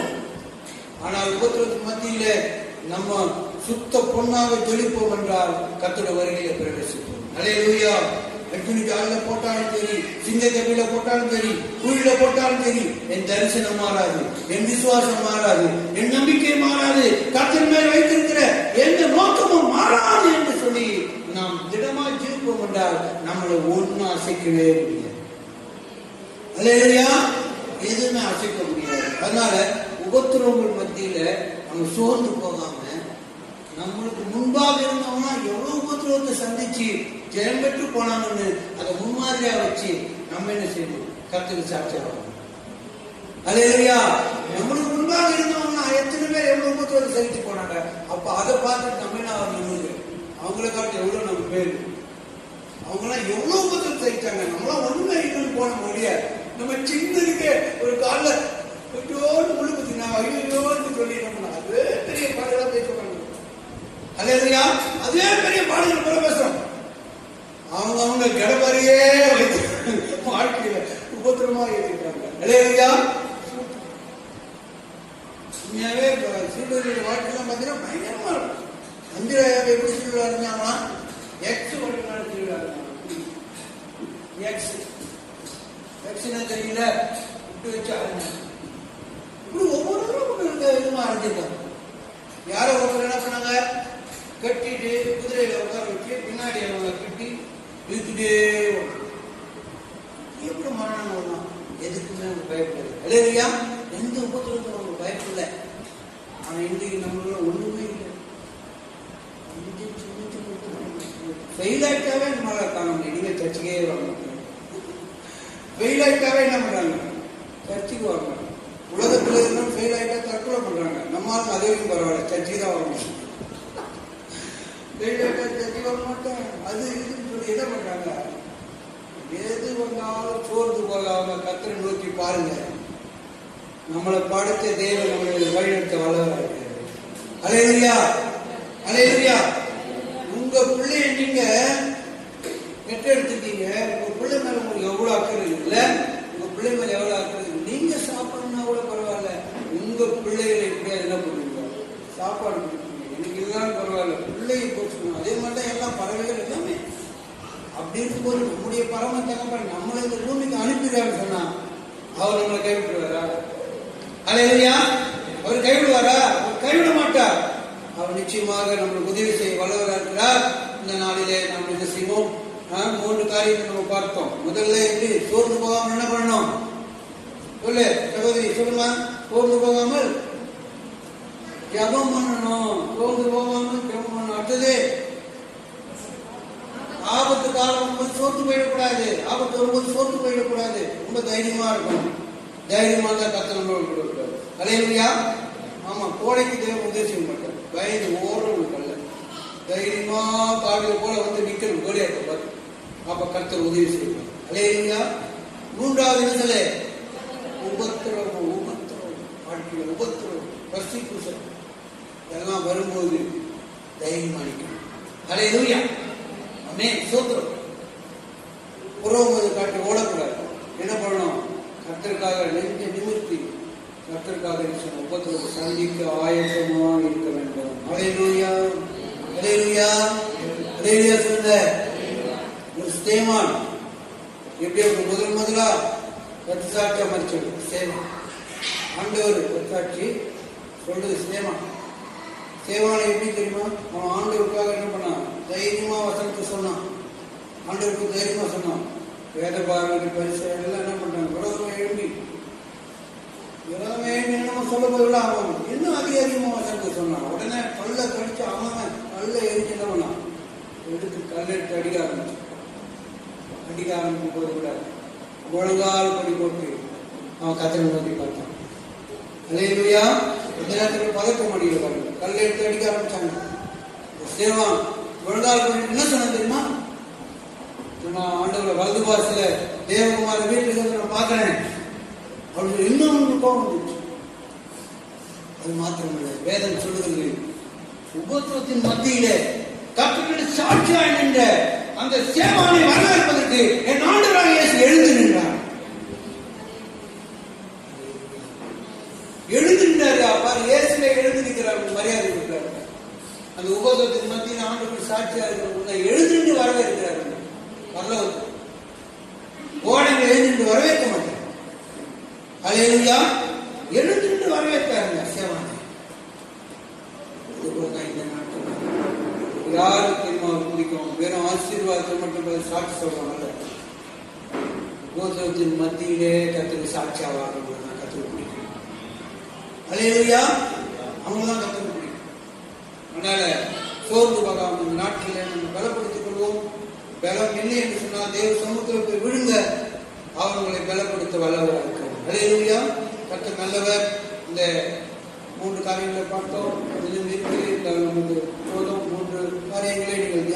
ஆனால் உபத்திரவத்துக்கு மத்தியில நம்ம சுத்த பொன்னாக ஜொலிப்போம் என்றால் கர்த்தருடைய வருகையில பிரவேசிப்போம். அல்லேலூயா. அக்னி ஜாலில போட்டாலும் சரி, சிங்க கபில போட்டாலும் சரி, குழியில போட்டாலும் சரி, என் தரிசனம் மாறாது, என் விசுவாசம் மாறாது, என் நம்பிக்கை மாறாது, கர்த்தர் மேல் வைத்திருக்கிற எந்த நோக்கமும் மாறாது என்று சொல்லி நாம் திடமா ஜீவிப்போம் என்றால் நம்மளை ஒன்னும் அசைக்கவே முடியாது. அல்லேலூயா. எதுவுமே அசைக்க முடியாது. அதனால உபத்திரவங்கள் மத்தியில நம்ம சோர்ந்து போகாம, நம்மளுக்கு முன்பாக இருந்தவங்கன்னா எவ்வளவு உபத்திரவத்தை சந்திச்சு ஜெயம் பெற்று போனாங்கன்னு அதை முன்மாதிரியா வச்சு நம்ம என்ன செய்யணும்? கர்த்தருக்கு சாட்சியாகணும். அல்லேலூயா. நம்மளுக்கு முன்பாக இருந்தவங்கன்னா எத்தனை பேர் எவ்வளவு உபத்திரவத்தை சகிச்சு போனாங்க. அப்ப அதை பார்த்துட்டு நம்ம என்ன ஆகணும்? அவங்கள காட்டு எவ்வளவு நம்ம பேரு, அவங்களாம் எவ்வளவு உபத்திரவத்தை சகிச்சாங்க. நம்மளாம் ஒண்ணுமே இல்லைன்னு போன முடியாது. நம்ம சின்னதுக்கு ஒரு கால கொஞ்சோடு முழுக்க நாங்க ஐயோன்னு சொல்லி அதே பெரிய பாடலாம் பேசுவாங்க. அல்லேலூயா. அதே பெரிய பாடல்கள் போல பேசுறோம். அவங்க கடப்பாரியே வாழ்க்கையில உபத்திரமாக இருக்கிறாங்க. அல்லேலூயா. உண்மையாவே சீடர்களுடைய வாழ்க்கையெல்லாம் பார்த்தீங்கன்னா பயங்கரமா இருக்கும். அந்திராயாவை எப்படி சீடர்களா இருந்தாங்கன்னா எக்ஸ் வழினால சீடர்களா இருந்தாங்க. எக்ஸ்னா தெரியல விட்டு வச்சு ஆரம்பிச்சு இப்படி ஒவ்வொருவரும் விதமா அரைஞ்சிருக்காங்க. யாரோ ஒருத்தர் என்ன பண்ணாங்க, கட்டிட்டு குதிரையில உட்கார வச்சு பின்னாடி அவங்க கட்டி இழுத்துட்டே எப்படி மரணம் வரலாம்? எதுக்குமே அவங்க பயப்படாது. அல்லேலூயா. எந்த உபத்திரத்துக்கும் அவங்க பயப்படல. ஆனா இன்றைக்கு நம்மளால ஒண்ணுமே இல்லை. சின்ன சின்ன ஃபெயில் ஆயிட்டாவே நம்மளால காண முடியும். நீங்க சர்ச்சுக்கே வாங்க. ஃபெயில் ஆயிட்டாவே என்ன பண்றாங்க? சர்ச்சுக்கு வாங்க. உலகத்துல இருந்தாலும் ஃபெயில் ஆயிட்டா தற்கொலை பண்றாங்க. நம்மளுக்கு அது வரைக்கும் பரவாயில்ல, சர்ச்சுக்கு தான் வரணும். ஃபெயில் ஆயிட்டா சர்ச்சுக்கு வர மாட்டேன், அது இதுன்னு சொல்லி என்ன பண்றாங்க? எது வந்தாலும் சோர்ந்து போகாம கர்த்தரை நோக்கி பாருங்க. நம்மளை படைத்த தேவன் நம்மளை வழிநடத்த வல்லவராக இருக்கிறார். அல்லேலூயா, அல்லேலூயா. உங்க பிள்ளைய நீங்க பெற்றெடுத்துட்டீங்க. உங்க பிள்ளை மேல உங்களுக்கு எவ்வளவு அக்கறை இல்லை, உங்க பிள்ளை மேல எவ்வளவு அக்கறை இல்லை. நீங்க சாப்பிடணும்னா கூட பரவாயில்ல, உங்க பிள்ளைகளை எப்படியாவது என்ன பண்ணுவீங்க? சாப்பாடு கொடுப்பீங்க. எனக்கு இதுதான் பரவாயில்ல, பிள்ளையை போச்சுக்கணும். அதே மாதிரிதான் எல்லாம் பறவைகள் எல்லாமே. அப்படி இருக்கும்போது நம்முடைய பரம தகப்பன் நம்மளை இந்த பூமிக்கு அனுப்பிடுறான்னு சொன்னா அவர் நம்மளை கைவிட்டுருவாரா? அல்லேலூயா. அவர் கைவிடுவாரா? அவர் கைவிட மாட்டார். அவர் நிச்சயமாக நம்மளுக்கு உதவி செய்ய வல்லவராக இருக்கிறார். இந்த நாளிலே நாம் என்ன செய்வோம்? 3 காரியத்தை நம்ம பார்த்தோம். முதல்ல எப்படி சோர்ந்து போகாமல் என்ன பண்ணணும்? சொல்லு சகோதரி, சொல்லுமா. சோர்ந்து போகாமல் ஜெபம் பண்ணணும். சோர்ந்து போகாமல் ஜெபம் பண்ணணும். அடுத்தது ஆபத்து காலம் வரும்போது சோர்ந்து போயிடக்கூடாது. ஆபத்து வரும்போது சோர்ந்து போயிடக்கூடாது. ரொம்ப தைரியமா இருக்கணும். தைரியமா தான் கர்த்தர் நம்மளோட கொடுக்கிறார். அல்லேலூயா. ஆமா, கோடைக்கு தேவன் உதவி செய்ய மாட்டார். பயந்து ஓடுறவங்க அல்ல, தைரியமா காவில போல வந்து நிக்கணும் கோலியாத்தை பார்த்து. அப்ப கர்த்தர் உதவி செய்வார். அல்லேலூயா. 3வது இடத்துல உபத்திரவம். வாழ்க்கையில உபத்திரவம், பர்சிக்யூஷன் எல்லாம் வரும்போது தைரியமா நிக்கணும். அல்லேலூயா. ஆமென். சோத்திரம். புறவுமது காட்டி ஓடக்கூடாது. என்ன பண்ணணும்? கர்த்தருக்காக நெஞ்ச நிமிர்த்தி கர்த்தருக்காக உபத்திரவத்தை சந்திக்க ஆயத்தமா இருக்க வேண்டும். அல்லேலூயா, அல்லேலூயா, அல்லேலூயா. சொல்லுங்க. ஒரு ஸ்தேவான் எப்படி ஒரு முதலா ரத்தசாட்சியா மறிச்சது ஸ்தேவான். ஆண்டவர் ரத்தசாட்சி சொல்றது ஸ்தேவான். சேவானை எப்படி தெரியுமா? அவன் ஆண்டவருக்காக என்ன பண்ணான்? தைரியமா வசனத்தை சொன்னான். ஆண்டவருக்கு தைரியமா சொன்னான். வேத பார்வை பரிசெல்லாம் என்ன பண்றாங்க? விரோதமா எழுப்பி நம்ம சொல்ல போதுல அவன் இன்னும் அதிகமா வசனத்தை சொன்னான். உடனே கல்ல கடிச்சு அவன் கல்ல எரிச்சு என்ன பண்ணான்? எடுத்து கல்லெடுத்து அடிக்க ஆரம்பிச்சு. அடிக்க ஆரம்பிக்கும் போது கூட முழங்கால் படி போட்டு அவன் கத்தனை நோக்கி பார்த்தான். அல்லேலூயா. இந்த நேரத்தில் பதக்க முடியல பாருங்க. கல்லை எடுத்து அடிக்க ஆரம்பிச்சாங்க. சேவான் முழங்கால் படி என்ன சொன்ன தெரியுமா? நான் ஆண்டவரை வலது பாசல தேவகுமார வீட்டுக்கு வந்து நான் பார்க்கிறேன் அப்படின்னு இன்னும் கோபம் வந்துச்சு. அது மாத்திரமில்லை, வேதம் சொல்லுகிறது உபத்திரத்தின் மத்தியிலே கர்த்தருக்கு சாட்சியாய் நின்ற அந்த சேவானை வரவேற்பதற்கு என் ஆண்டவராக இயேசு எழுந்து நின்றார். எழுந்து நின்றார். பாரு, இயேசுவே எழுந்து நிற்கிறார். மரியாதை இருக்கிறார். அந்த உபத்திரத்தின் மத்தியில் ஆண்டவருக்கு சாட்சியா இருக்கிற எழுந்து நின்று வரவேற்கிறார். வரலவர்கள் கோடைங்க எழுந்து வரவேற்க மாட்டார். அல்லேலூயா. எழுந்து வரவேற்காருங்க சேவானை. இந்த நாட்டில் யாருக்கு தெரியுமா பிடிக்கும்? வெறும் ஆசீர்வாதத்தை மட்டும் சாட்சி சொல்றாங்கல்ல. உபத்திரத்தின் மத்தியிலே கர்த்தருக்கு சாட்சியாக கர்த்தருக்கு பிடிக்கும். அல்லேலூயா. அவங்கதான் கர்த்தருக்கு பிடிக்கும். அதனால சோர்ந்து போகாம இந்த நாட்டில் நம்ம பலப்படுத்திக் கொள்வோம். பலம் இல்லை என்று சொன்னால் தேவ சமூகத்தில் விழுங்க. அவர்களை பலப்படுத்த வல்லவராக இருக்கிறார். அல்லேலூயா. கர்த்தர் நல்லவர். இந்த 3 காரியங்களை பார்த்தோம். நமக்கு போதும். 3 காரியங்களை நீங்கள்